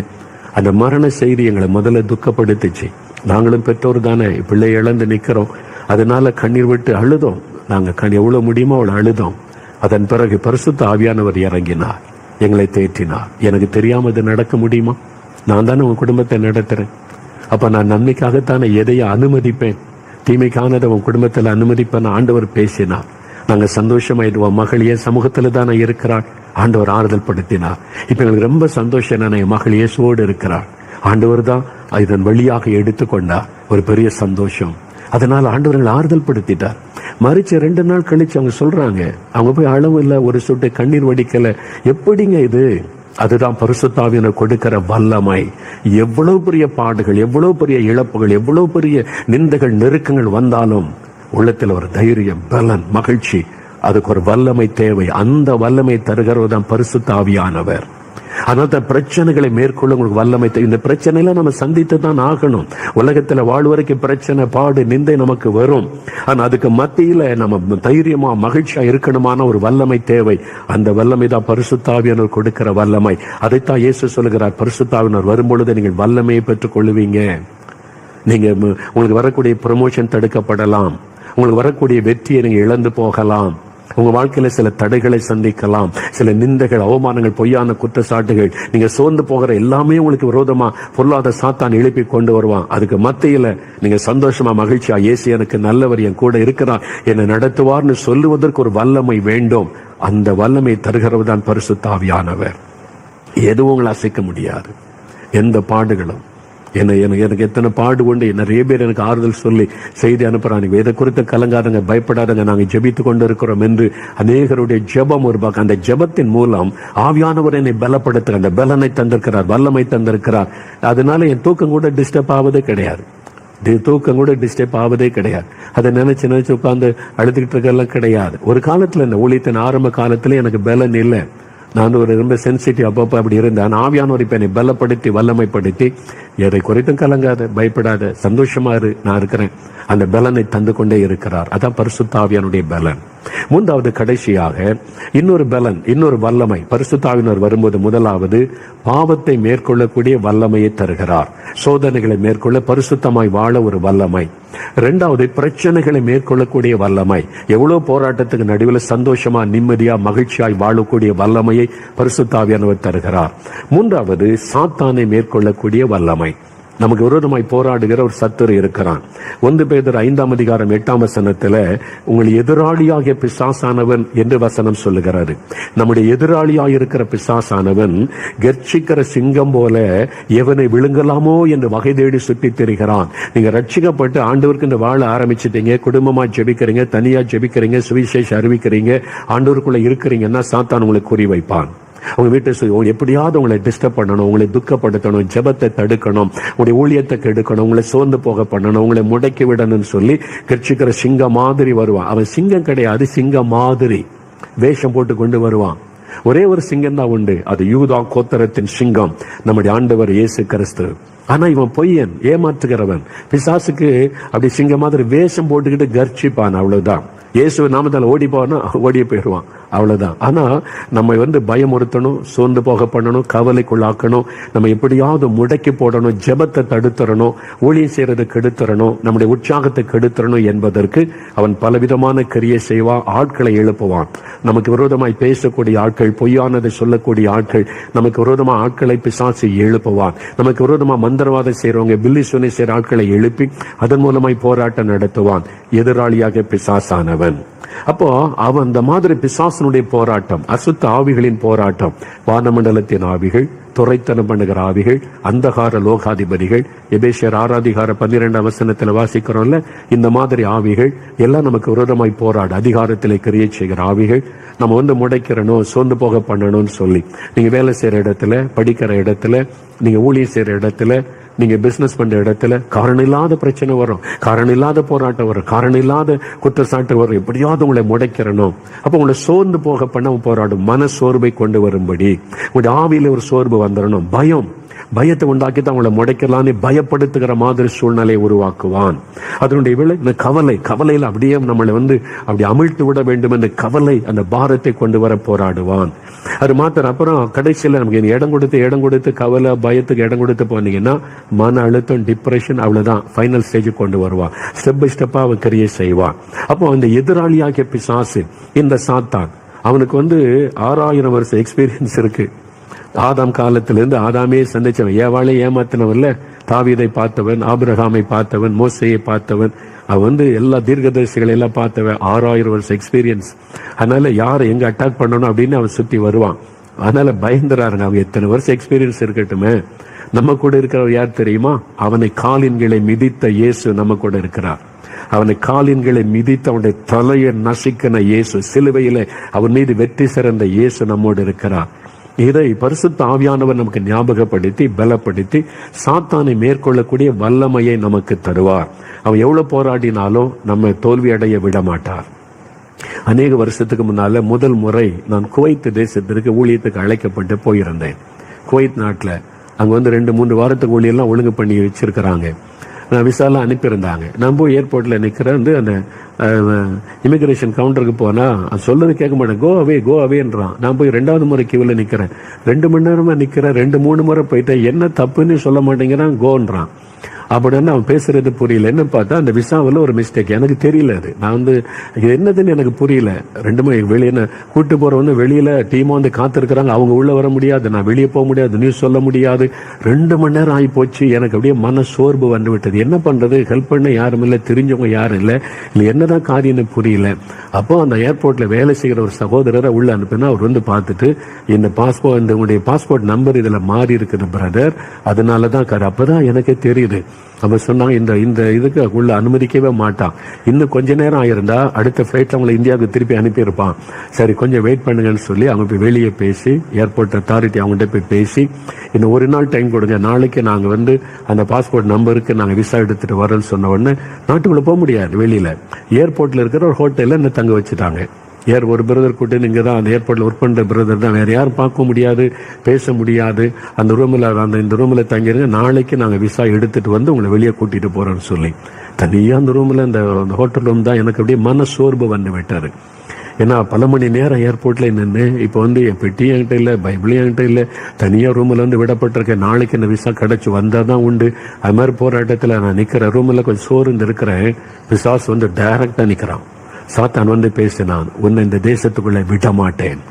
அந்த மரண செய்தி எங்களை முதல்ல துக்கப்படுத்துச்சு. நாங்களும் பெற்றோர் தானே, பிள்ளை இழந்து நிக்கிறோம். அதனால கண்ணீர் விட்டு அழுதோம். நாங்க எவ்வளவு முடியுமோ அவ்வளவு அழுதோம். அதன் பிறகு பரிசுத்த ஆவியானவர் இறங்கினார், எங்களை தேற்றினார். எனக்கு தெரியாம இது நடக்க முடியுமா? நான் தானே உன் குடும்பத்தை நடத்துறேன். அப்ப நான் நன்மைக்காகத்தானே எதையும் அனுமதிப்பேன், தீமைக்கானதை உன் குடும்பத்தில் அனுமதிப்பேன். ஆண்டவர் பேசினார். நாங்க சந்தோஷமாயிடுவோம். மகள் என் சமூகத்துல தானே இருக்கிறாள், ஆண்டவர் ஆறுதல் படுத்தினார். இப்ப எங்களுக்கு ரொம்ப சந்தோஷம். நான் என் மகள் இயேசுவோடு இருக்கிறாள், ஆண்டவர் தான் இதன் வழியாக எடுத்துக்கொண்டார். ஒரு பெரிய சந்தோஷம். அதனால ஆண்டவர்கள் ஆறுதல் படுத்திட்டார். மறிச்ச 2 நாள் கழிச்சு அவங்க சொல்றாங்க, அவங்க போய் அளவு இல்ல, ஒரு சொட்டு கண்ணீர் வடிக்கல. எப்படிங்க இது? அதுதான் பரிசுத்தாவியனர் கொடுக்கிற வல்லமை. எவ்வளவு பெரிய பாடுகள், எவ்வளவு பெரிய இழப்புகள், எவ்வளவு பெரிய நிந்தைகள், நெருக்கங்கள் வந்தாலும் உள்ளத்தில் ஒரு தைரியம், பலன், மகிழ்ச்சி, அதுக்கு ஒரு வல்லமை தேவை. அந்த வல்லமை தருகிறவர் தான் பரிசுத்த ஆவியானவர். அதனால பிரச்சனைகளை மேற்கொள்ள உங்களுக்கு வல்லமை. இந்த பிரச்சனையில நம்ம சந்தித்து தான் ஆகணும். உலகத்துல வாழ்வரைக்கும் பிரச்சனை, பாடு, நிந்தை நமக்கு வரும். ஆனா அதுக்கு மத்தியில நம்ம தைரியமா மகிழ்ச்சியா இருக்கணுமான ஒரு வல்லமை தேவை. அந்த வல்லமை தான் பரிசுத்த ஆவியானவர் கொடுக்கிற வல்லமை. அதைத்தான் இயேசு சொல்லுகிறார், பரிசுத்த ஆவியானவர் வரும்பொழுது நீங்கள் வல்லமையை பெற்றுக் கொள்வீங்க. நீங்க உங்களுக்கு வரக்கூடிய ப்ரமோஷன் தடுக்கப்படலாம், உங்களுக்கு வரக்கூடிய வெற்றியை நீங்க இழந்து போகலாம், உங்க வாழ்க்கையில சில தடைகளை சந்திக்கலாம், சில நிந்தைகள், அவமானங்கள், பொய்யான குற்றச்சாட்டுகள், நீங்க சோர்ந்து போகிற எல்லாமே உங்களுக்கு விரோதமா பொருளாதார சாத்தான் எழுப்பி கொண்டு வருவான். அதுக்கு மத்தியில நீங்க சந்தோஷமா மகிழ்ச்சியா, இயேசு எனக்கு நல்லவர், என் கூட இருக்கிறார், என்னை நடத்துவார்னு சொல்லுவதற்கு ஒரு வல்லமை வேண்டும். அந்த வல்லமை தருகிறவர் தான் பரிசுத்த ஆவியானவர். எதுவும் உங்களை அசைக்க முடியாது. எந்த பாடுகளும் எனக்கு எத்தனை பாடு கொண்டு நிறைய பேர் எனக்கு ஆறுதல் சொல்லி செய்தி அனுப்புறாங்க, இதை குறித்து கலங்காதங்க, பயப்படாதங்க, நாங்கள் ஜெபித்து கொண்டு இருக்கிறோம் என்று அநேகருடைய ஜெபம் ஒரு பக்கம். அந்த ஜெபத்தின் மூலம் ஆவியானவர் என்னை பலப்படுத்த அந்த பலனை தந்திருக்கிறார், வல்லமை தந்திருக்கிறார். அதனால என் தூக்கம் கூட டிஸ்டர்ப் ஆவதே கிடையாது. தூக்கம் கூட டிஸ்டர்ப் ஆவதே கிடையாது. அதை நினைச்சு உட்கார்ந்து அழுதுகிட்டு இருக்கலாம் கிடையாது. ஒரு காலத்துல இந்த ஊழியத்தின் ஆரம்ப காலத்துல எனக்கு பலன் இல்லை. நான் ஒரு ரொம்ப சென்சிட்டிவ் அப்பப்போ அப்படி இருந்தேன். ஆவியானவர் இப்ப என்னை பலப்படுத்தி வல்லமைப்படுத்தி எதை குறித்தும் கலங்காத, பயப்படாத, சந்தோஷமா இரு, நான் இருக்கிறேன், அந்த பலனை தந்து கொண்டே இருக்கிறார். அதான் பரிசுத்த ஆவியானுடைய பலன். மூன்றாவது கடைசியாக இன்னொரு பலன், இன்னொரு வல்லமை பரிசுத்த ஆவியானவர் வரும்போது, முதலாவது பாவத்தை மேற்கொள்ளக்கூடிய வல்லமையை தருகிறார். சோதனைகளை மேற்கொள்ள பரிசுத்தமாய் வாழ ஒரு வல்லமை. இரண்டாவது பிரச்சனைகளை மேற்கொள்ளக்கூடிய வல்லமை. எவ்வளவு போராட்டத்துக்கு நடுவில் சந்தோஷமா, நிம்மதியா, மகிழ்ச்சியாய் வாழக்கூடிய வல்லமையை பரிசுத்த ஆவியானவர் தருகிறார். மூன்றாவது சாத்தானை மேற்கொள்ளக்கூடிய வல்லமை. நமக்கு விரோதமாய் போராடுகிற ஒரு சத்துரு இருக்கிறான். 1 பேதுரு 5:8 உங்கள் எதிராளியாகிய பிசாசானவன் என்று வசனம் சொல்லுகிறாரு. நம்முடைய எதிராளியாக இருக்கிற பிசாசானவன் கர்ச்சிக்கிற சிங்கம் போல எவனை விழுங்கலாமோ என்று வகை தேடி சுற்றி திரிகிறான். நீங்க ரட்சிக்கப்பட்டு ஆண்டவருக்கு இந்த வாழ ஆரம்பிச்சிட்டீங்க, குடும்பமா ஜெபிக்கிறீங்க, தனியா ஜெபிக்கிறீங்க, சுவிசேஷம் அறிவிக்கிறீங்க, ஆண்டவருக்குள்ள இருக்கிறீங்கன்னா சாத்தான் உங்களுக்கு குறி வைப்பான். உங்க வீட்டை எப்படியாவது உங்களை டிஸ்டர்ப் பண்ணணும், உங்களை துக்கப்படுத்தணும், ஜெபத்தை தடுக்கணும், உங்களுடைய ஊழியத்தை கெடுக்கணும், உங்களை சோர்ந்து போக பண்ணணும், உங்களை முடக்கி விடணும்னு சொல்லி கட்சிக்கிற சிங்கம் மாதிரி வருவான். அவன் சிங்கம் கிடையாது, சிங்கம் மாதிரி வேஷம் போட்டு கொண்டு வருவான். ஒரே ஒரு சிங்கம் தான் உண்டு, அது யூதா கோத்திரத்தின் சிங்கம், நம்முடைய ஆண்டவர் இயேசு கிறிஸ்து. ஆனா இவன் பொய்யன், ஏமாற்றுகிறவன். பிசாசுக்கு அப்படி சிங்கம் மாதிரி வேஷம் போட்டுக்கிட்டு கர்ச்சிப்பான், அவ்வளவுதான். இயேசு நாமத்தால் ஓடி போனா ஓடிய போயிடுவான், அவ்வளவுதான். ஆனா நம்ம பயமுறுத்தணும், சோர்ந்து போக பண்ணணும், கவலைக்குள்ளாக்கணும், நம்ம எப்படியாவது முடக்கி போடணும், ஜெபத்தை தடுத்துறணும், ஊழியம் செய்யறதை கெடுத்துறணும், நம்முடைய உற்சாகத்தை கெடுத்துறணும் என்பதற்கு அவன் பலவிதமான கிரியை செய்வான், ஆட்களை எழுப்புவான். நமக்கு விரோதமாய் பேசக்கூடிய ஆட்கள், பொய்யானதை சொல்லக்கூடிய ஆட்கள், நமக்கு விரோதமா ஆட்களை பிசாசு எழுப்புவான். நமக்கு விரோதமா மந்திரவாதம் செய்யறவங்க, பில்லி சுனை செய்யற ஆட்களை எழுப்பி அதன் மூலமாய் போராட்டம் நடத்துவான், எதிராளியாக பிசாசானவன். அப்போ அவன் அந்த மாதிரி பிசாசனுடைய போராட்டம், அசுத்த ஆவிகளின் போராட்டம், வானமண்டலத்தின் ஆவிகள், துரைத்தனம் பண்ணுகிற ஆவிகள், அந்தகார லோகாதிபதிகள், எபேசியர் 6:12 வாசிக்கிறோம்ல, இந்த மாதிரி ஆவிகள் எல்லாம் நமக்கு விரோதமாய் போராட அதிகாரத்திலே கிரியை செய்கிற ஆவிகள். நம்ம முடைக்கிறணும், சோர்ந்து போக பண்ணணும்னு சொல்லி, நீங்க வேலை செய்யற இடத்துல, படிக்கிற இடத்துல, நீங்க ஊழியம் செய்யற இடத்துல, நீங்க பிசினஸ் பண்ற இடத்துல காரணம் இல்லாத பிரச்சனை வரும், காரணம் இல்லாத போராட்டம் வரும், காரணம் இல்லாத குற்றச்சாட்டு வரும், எப்படியாவது உங்களை முடைக்கிறணும். அப்ப உங்களை சோர்ந்து போக பண்ண போராடும், மன சோர்வை கொண்டு வரும்படி உங்களுடைய ஆவியில ஒரு சோர்வு வந்துடணும். பயத்தை உண்டாக்கி தான் உங்களை முடைக்கலான்னு பயப்படுத்துகிற மாதிரி சூழ்நிலையை உருவாக்குவான். அதனுடைய விலை கவலையில அப்படியே நம்மளை அப்படி அமிழ்த்து விட வேண்டும் என்ற கவலை, அந்த பாரத்தை கொண்டு வர போராடுவான். அது மாத்திரம். அப்புறம் கடைசியில் நமக்கு இடம் கொடுத்து கவலை, பயத்துக்கு இடம் கொடுத்து போனீங்கன்னா மன அழுத்தம், டிப்ரெஷன், அவ்வளவுதான் ஃபைனல் ஸ்டேஜுக்கு கொண்டு வருவான். ஸ்டெப் பை ஸ்டெப்பா அவன் கிரியை செய்வான். அப்போ அந்த எதிராளியாகிய பிசாசு, இந்த சாத்தான், அவனுக்கு 6000 வருஷம் எக்ஸ்பீரியன்ஸ் இருக்கு. ஆதாம் காலத்திலிருந்து ஆதாமே சந்திச்சவன், ஏவாளை ஏமாத்தினவன்ல, தாவீதை பார்த்தவன், ஆபிரகாமை பார்த்தவன், மோசையை பார்த்தவன், அவன் எல்லா தீர்க்கதரிசிகளை எல்லாம் பார்த்தவன், 6000 வருஷம் எக்ஸ்பீரியன்ஸ். அதனால யாரை எங்க அட்டாக் பண்ணணும் அப்படின்னு அவன் சுத்தி வருவான். அதனால பயந்துறாருங்க. அவங்க எத்தனை வருஷம் எக்ஸ்பீரியன்ஸ் இருக்கட்டுமே, நம்ம கூட இருக்கிறவர் யார் தெரியுமா? அவனை காலின்களை மிதித்த இயேசு நம்ம கூட இருக்கிறார். அவனை காலின்களை மிதித்து அவனுடைய தலையை நசுக்கின இயேசு, சிலுவையில அவன் மீது வெற்றி சிறந்த இயேசு நம்மோடு இருக்கிறார். இதை பரிசுத்த ஆவியானவர் நமக்கு ஞாபகப்படுத்தி பலப்படுத்தி சாத்தானை மேற்கொள்ளக்கூடிய வல்லமையை நமக்கு தருவார். அவன் எவ்வளவு போராடினாலும் நம்ம தோல்வி அடைய விட மாட்டார். அநேக வருஷத்துக்கு முன்னால முதல் முறை நான் குவைத் தேசத்திற்கு ஊழியத்துக்கு அழைக்கப்பட்டு போயிருந்தேன். குவைத் நாட்டுல அங்க வந்து 2-3 வாரத்துக்கு ஊழியெல்லாம் ஒழுங்கு பண்ணி வச்சிருக்கிறாங்க. நான் விசாலாம் அனுப்பியிருந்தாங்க. நான் போய் ஏர்போர்ட்ல நிக்கிறேன். வந்து அந்த இமிகிரேஷன் கவுண்டருக்கு போனா சொல்றது கேட்க மாட்டேன். கோ அவேன்றான். நான் போய் 2வது முறை கியூல நிக்கிறேன். 2 மணி நேரமா நிக்கிறேன். 2-3 முறை போயிட்டேன். என்ன தப்புன்னு சொல்ல மாட்டேங்கிறான், கோன்றான். அப்படின்னு அவன் பேசுறது புரியல. என்ன பார்த்தா அந்த விசாவில் ஒரு மிஸ்டேக். எனக்கு தெரியல. அது நான் வந்து இது என்னதுன்னு எனக்கு புரியல. 2 மணி வெளியே கூட்டு போற வந்து வெளியில டீமா வந்து காத்திருக்கிறாங்க. அவங்க உள்ள வர முடியாது, நான் வெளியே போக முடியாது, நியூஸ் சொல்ல முடியாது. 2 மணி நேரம் ஆகி போச்சு. எனக்கு அப்படியே மன சோர்வு வந்து விட்டது. என்ன பண்றது, ஹெல்ப் பண்ண யாரும் இல்லை, தெரிஞ்சவங்க யாரும் இல்லை, இல்லை என்னதான் காரியம்னு புரியல. அப்போ அந்த ஏர்போர்ட்ல வேலை செய்கிற ஒரு சகோதரரை உள்ள அனுப்பினா அவர் வந்து பார்த்துட்டு இந்த உங்களுடைய பாஸ்போர்ட் நம்பர் இதுல மாறி இருக்குது பிரதர், அதனாலதான் அப்பதான் எனக்கே தெரியுது. அப்ப சொன்னாங்க இந்த இதுக்கு உள்ள அனுமதிக்கவே மாட்டான். இன்னும் கொஞ்ச நேரம் ஆயிருந்தா அடுத்த பிளைட் அவங்களை இந்தியாவுக்கு திருப்பி அனுப்பியிருப்பான். சரி கொஞ்சம் வெயிட் பண்ணுங்கன்னு சொல்லி அவங்க போய் வெளியே பேசி ஏர்போர்ட் அத்தாரிட்டி அவங்ககிட்ட போய் பேசி இன்னும் 1 நாள் டைம் கொடுங்க, நாளைக்கு நாங்க வந்து அந்த பாஸ்போர்ட் நம்பருக்கு நாங்க விசா எடுத்துட்டு வரோம்னு சொன்ன உடனே நாட்டுக்குள்ள போக முடியாது. வெளியில ஏர்போர்ட்ல இருக்கிற ஒரு ஹோட்டல்ல என்ன தங்க வச்சுட்டாங்க. ஒரு பிரதர் கூட்டு இங்க தான் அந்த ஏர்போர்ட்ல ஒர்க் பண்ற பிரதர் தான், வேற யாரும் பார்க்க முடியாது, பேச முடியாது. அந்த ரூம்ல இந்த ரூம்ல தங்கிருங்க, நாளைக்கு நாங்க விசா எடுத்துட்டு வந்து உங்களை வெளியே கூட்டிட்டு போறோம்னு சொல்லி தனியா அந்த ரூம்ல அந்த ஹோட்டல் ரூம் தான் எனக்கு அப்படியே மன சோர்வு வந்து விட்டாரு. ஏன்னா பல மணி நேரம் ஏர்போர்ட்ல நின்று இப்போ வந்து என் பெட்டி என்கிட்ட இல்லை, பைபிளும் என்கிட்ட இல்லை, தனியா ரூம்ல வந்து விடப்பட்டிருக்கேன். நாளைக்கு இந்த விசா கிடைச்சு வந்தாதான் உண்டு. அது மாதிரி போராட்டத்தில் நான் நிக்கிற ரூம்ல கொஞ்சம் சோர்ந்து இருக்கிறேன். பிசாசு வந்து டைரக்டா நிக்கிறான். சாத்தான் வந்து பேசினான், உன்னை இந்த தேசத்துக்குள்ள விட மாட்டேன்,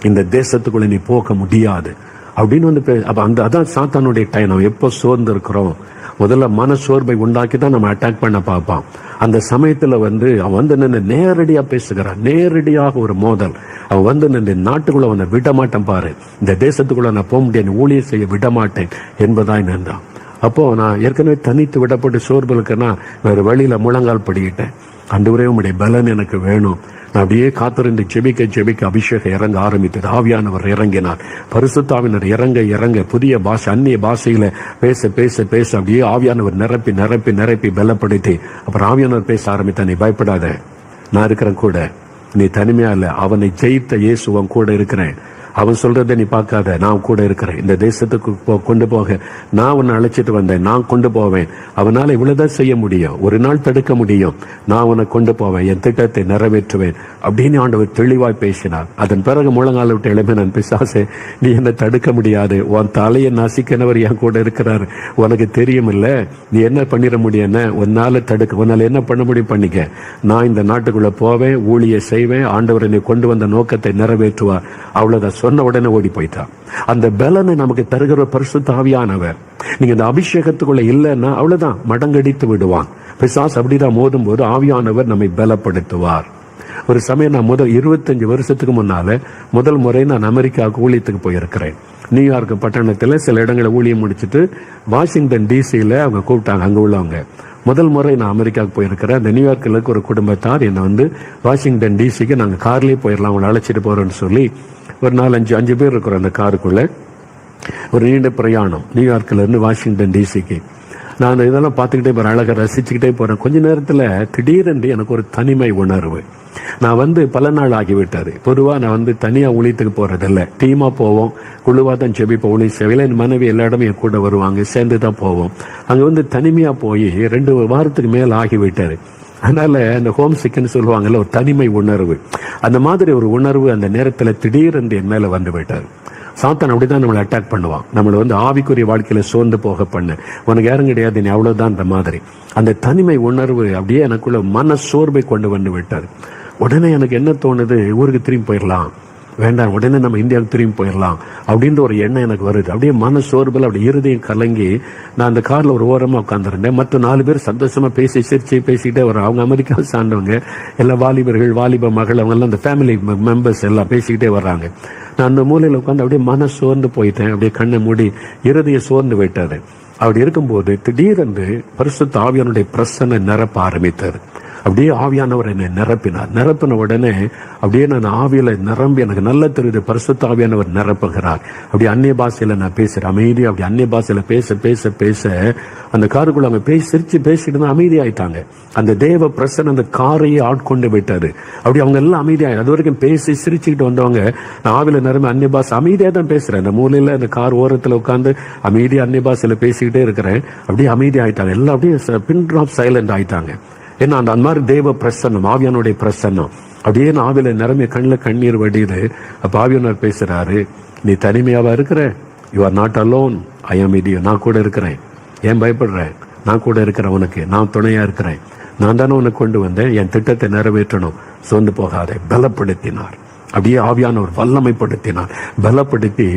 இந்த தேசத்துக்குள்ள நீ போக முடியாது அப்படின்னு வந்து அப்ப அதான் சாத்தானுடைய டைம். நம்ம எப்போ சோர்ந்து இருக்கிறோம், முதல்ல மன சோர்வை உண்டாக்கி தான் நம்ம அட்டாக் பண்ண பார்ப்பான். அந்த சமயத்துல வந்து அவன் வந்து நின்று நேரடியா பேசுகிறான், நேரடியாக ஒரு மோதல். அவன் வந்து நின்று நாட்டுக்குள்ள அவனை விட மாட்டேன் பாரு, இந்த தேசத்துக்குள்ள நான் போக முடியாது, ஊழியம் செய்ய விட மாட்டேன் என்பதாய் நின்றான். அப்போ நான் ஏற்கனவே தனித்து விடப்பட்டு சோர்வு இருக்குன்னா வேறு வழியில முழங்கால் படிக்கிட்டேன். ஆண்டவரே உம்முடைய பலன் எனக்கு வேணும். நான் அப்படியே காத்திருந்து ஜெபிக்க அபிஷேகம் இறங்க ஆரம்பித்தது. ஆவியானவர் இறங்கினார், பரிசுத்தாவினர் இறங்க புதிய பாஷை, அந்நிய பாஷையில பேச அப்படியே ஆவியானவர் நிரப்பி பலப்படுத்தி அப்புறம் ஆவியானவர் பேச ஆரம்பித்த, நீ பயப்படாத, நான் இருக்கிறேன் கூட, நீ தனிமையா இல்ல, அவனை ஜெயித்த இயேசுவன் கூட இருக்கிறேன், அவன் சொல்றதை நீ பார்க்காத, நான் கூட இருக்கிறேன், இந்த தேசத்துக்கு கொண்டு போக நான் உன்னை அழைச்சிட்டு வந்தேன், நான் கொண்டு போவேன், அவனால இவ்வளவுதான் செய்ய முடியும், ஒரு நாள் தடுக்க முடியும், நான் உன்னை கொண்டு போவேன், என் திட்டத்தை நிறைவேற்றுவேன் அப்படின்னு ஆண்டவர் தெளிவாய் பேசினார். அதன் பிறகு முழங்கால விட்டு எழுப்பினான், பிசாசே நீ என்ன தடுக்க முடியாது, உன் தலையை நசிக்கிறவர் என் கூட இருக்கிறார், உனக்கு தெரியும் இல்ல, நீ என்ன பண்ணிட முடியும், உன்னால என்ன பண்ண முடியும் பண்ணிக்க, நான் இந்த நாட்டுக்குள்ள போவேன், ஊழிய செய்வேன், ஆண்டவர் என்னை கொண்டு வந்த நோக்கத்தை நிறைவேற்றுவார், அவ்வளவுதான் சொன்ன உடனே ஓடி போயிட்டான். அந்த பலனை நமக்கு தருகிற பரிசுத்த ஆவியானவர். நீங்க இந்த அபிஷேகத்துக்குள்ள இல்லைன்னா அவ்வளவுதான், மடங்கடித்து விடுவான் பிசாசு. அப்படிதான் மோதும் போது ஆவியானவர் நம்மை பலப்படுத்துவார். ஒரு சமயம் நான் 25 வருஷத்துக்கு முன்னால முதல் முறை நான் அமெரிக்காவுக்கு ஊழியத்துக்கு போயிருக்கிறேன். நியூயார்க் பட்டணத்துல சில இடங்களை ஊழியம் முடிச்சுட்டு வாஷிங்டன் டிசியில அவங்க கூப்பிட்டாங்க. அங்க உள்ளவங்க முதல் முறை நான் அமெரிக்காவுக்கு போயிருக்கிறேன். அந்த நியூயார்க்கில் இருக்க ஒரு குடும்பத்தார் என்னை வந்து வாஷிங்டன் டிசிக்கு நாங்கள் கார்லேயே போயிடலாம், அவங்களை அழைச்சிட்டு போறோம்னு சொல்லி ஒரு 4-5 பேர் இருக்கிறோம் அந்த காருக்குள்ள. ஒரு நீண்ட பிரயாணம் நியூயார்க்ல இருந்து வாஷிங்டன் டிசிக்கு. நான் இதெல்லாம் பார்த்துக்கிட்டே போறேன், அழகா ரசிச்சுக்கிட்டே போறேன். கொஞ்ச நேரத்துல திடீரென்று எனக்கு ஒரு தனிமை உணர்வு. நான் வந்து பல நாள் ஆகிவிட்டாரு. பொதுவா நான் வந்து தனியா ஊழியத்துக்கு போறதில்லை, டீமா போவோம், குழுவா தான் செபிப்போம், ஊழிய சேவையில என் மனைவி எல்லா இடமும் என் கூட வருவாங்க, சேர்ந்து தான் போவோம். அங்க வந்து தனிமையா போய் 2 வாரத்துக்கு மேல ஆகிவிட்டாரு. அதனால அந்த ஹோம் சிக்னு சொல்லுவாங்கல்ல, ஒரு தனிமை உணர்வு, அந்த மாதிரி ஒரு உணர்வு அந்த நேரத்துல திடீரென்று என் மேல வந்து விட்டார். சாத்தான் அப்படிதான் நம்மளை அட்டாக் பண்ணுவான், நம்மளை வந்து ஆவிக்குரிய வாழ்க்கையில சோர்ந்து போக பண்ண, உனக்கு யாரும் கிடையாது, நீ அவ்வளவுதான் அந்த மாதிரி. அந்த தனிமை உணர்வு அப்படியே எனக்குள்ள மன சோர்வை கொண்டு வந்து விட்டார். உடனே எனக்கு என்ன தோணுது, ஊருக்கு திரும்பி போயிடலாம், வேண்டாம், உடனே நம்ம இந்தியாவுக்கு திரும்பி போயிடலாம் அப்படின்ற ஒரு எண்ணம் எனக்கு வருது. அப்படியே மன சோர்வில் அப்படி இருதயம் கலங்கி நான் அந்த கார்ல ஒரு ஓரமா உட்காந்துருந்தேன். மற்ற 4 பேர் சந்தோஷமா பேசிக்கிட்டே வரோம். அவங்க அமெரிக்காவை சார்ந்தவங்க, எல்லா வாலிபர்கள், வாலிப மகள், அவங்க எல்லாம் அந்த ஃபேமிலி மெம்பர்ஸ் எல்லாம் பேசிக்கிட்டே வர்றாங்க. நான் அந்த மூலையில உட்காந்து அப்படியே மன சோர்ந்து போயிட்டேன். அப்படியே கண்ணை மூடி இருதயம் சோர்ந்து விட்டாரு. அப்படி இருக்கும்போது திடீரென்று பரிசுத்த ஆவியானுடைய பிரசன்னம் நிரப்ப ஆரம்பித்தார். அப்படியே ஆவியானவர் என்னை நிரப்பின உடனே அப்படியே நான் ஆவியில நிரம்பி, எனக்கு நல்ல தெரியுது பரிசுத்த ஆவியானவர் நிரப்புகிறார். அப்படி அந்நிய பாஷையில நான் பேசுறேன், அமைதி. அப்படி அந்நிய பாஷையில பேச பேச பேச அந்த காருக்குள்ள அவங்க சிரிச்சு பேசிட்டு தான் அமைதி ஆயிட்டாங்க. அந்த தேவ பிரசன்னம் அந்த காரையே ஆட்கொண்டு விட்டாரு. அப்படி அவங்க எல்லாம் அமைதியாயிரு. அது வரைக்கும் பேசி சிரிச்சுக்கிட்டு வந்தவங்க, நான் ஆவியில நிரம்பி அந்நிய பாஷை அமைதியா தான் பேசுறேன். அந்த மூலையில அந்த கார் ஓரத்துல உட்காந்து அமைதியா அந்நிய பாஷையில பேசிக்கிட்டே இருக்கிறேன். அப்படியே அமைதி ஆயிட்டாங்க. எல்லாம் அப்படியே பின் டிராப் சைலண்ட் ஆயிட்டாங்க. ஏன்னா அந்த மாதிரி தேவ பிரசன்னம், ஆவியானுடைய பிரசன்னம் அப்படியே ஆவில நிரம்பி கண்ணில் கண்ணீர் வடியுது. அப்ப ஆவியானவர் பேசுறாரு, நீ தனிமையாவா இருக்கிற? யூ ஆர் நாட் அலோன், ஐ ஆம் வித் யூ. நான் கூட இருக்கிறேன். ஏன் பயப்படுறேன்? நான் கூட இருக்கிறேன், உனக்கு நான் துணையா இருக்கிறேன். நான் தானே உனக்கு கொண்டு வந்தேன், என் திட்டத்தை நிறைவேற்றணும், சோர்ந்து போகாதே. பலப்படுத்தினார். அப்படியே ஆவியானவர் வல்லமைப்படுத்தினார். பலப்படுத்தி,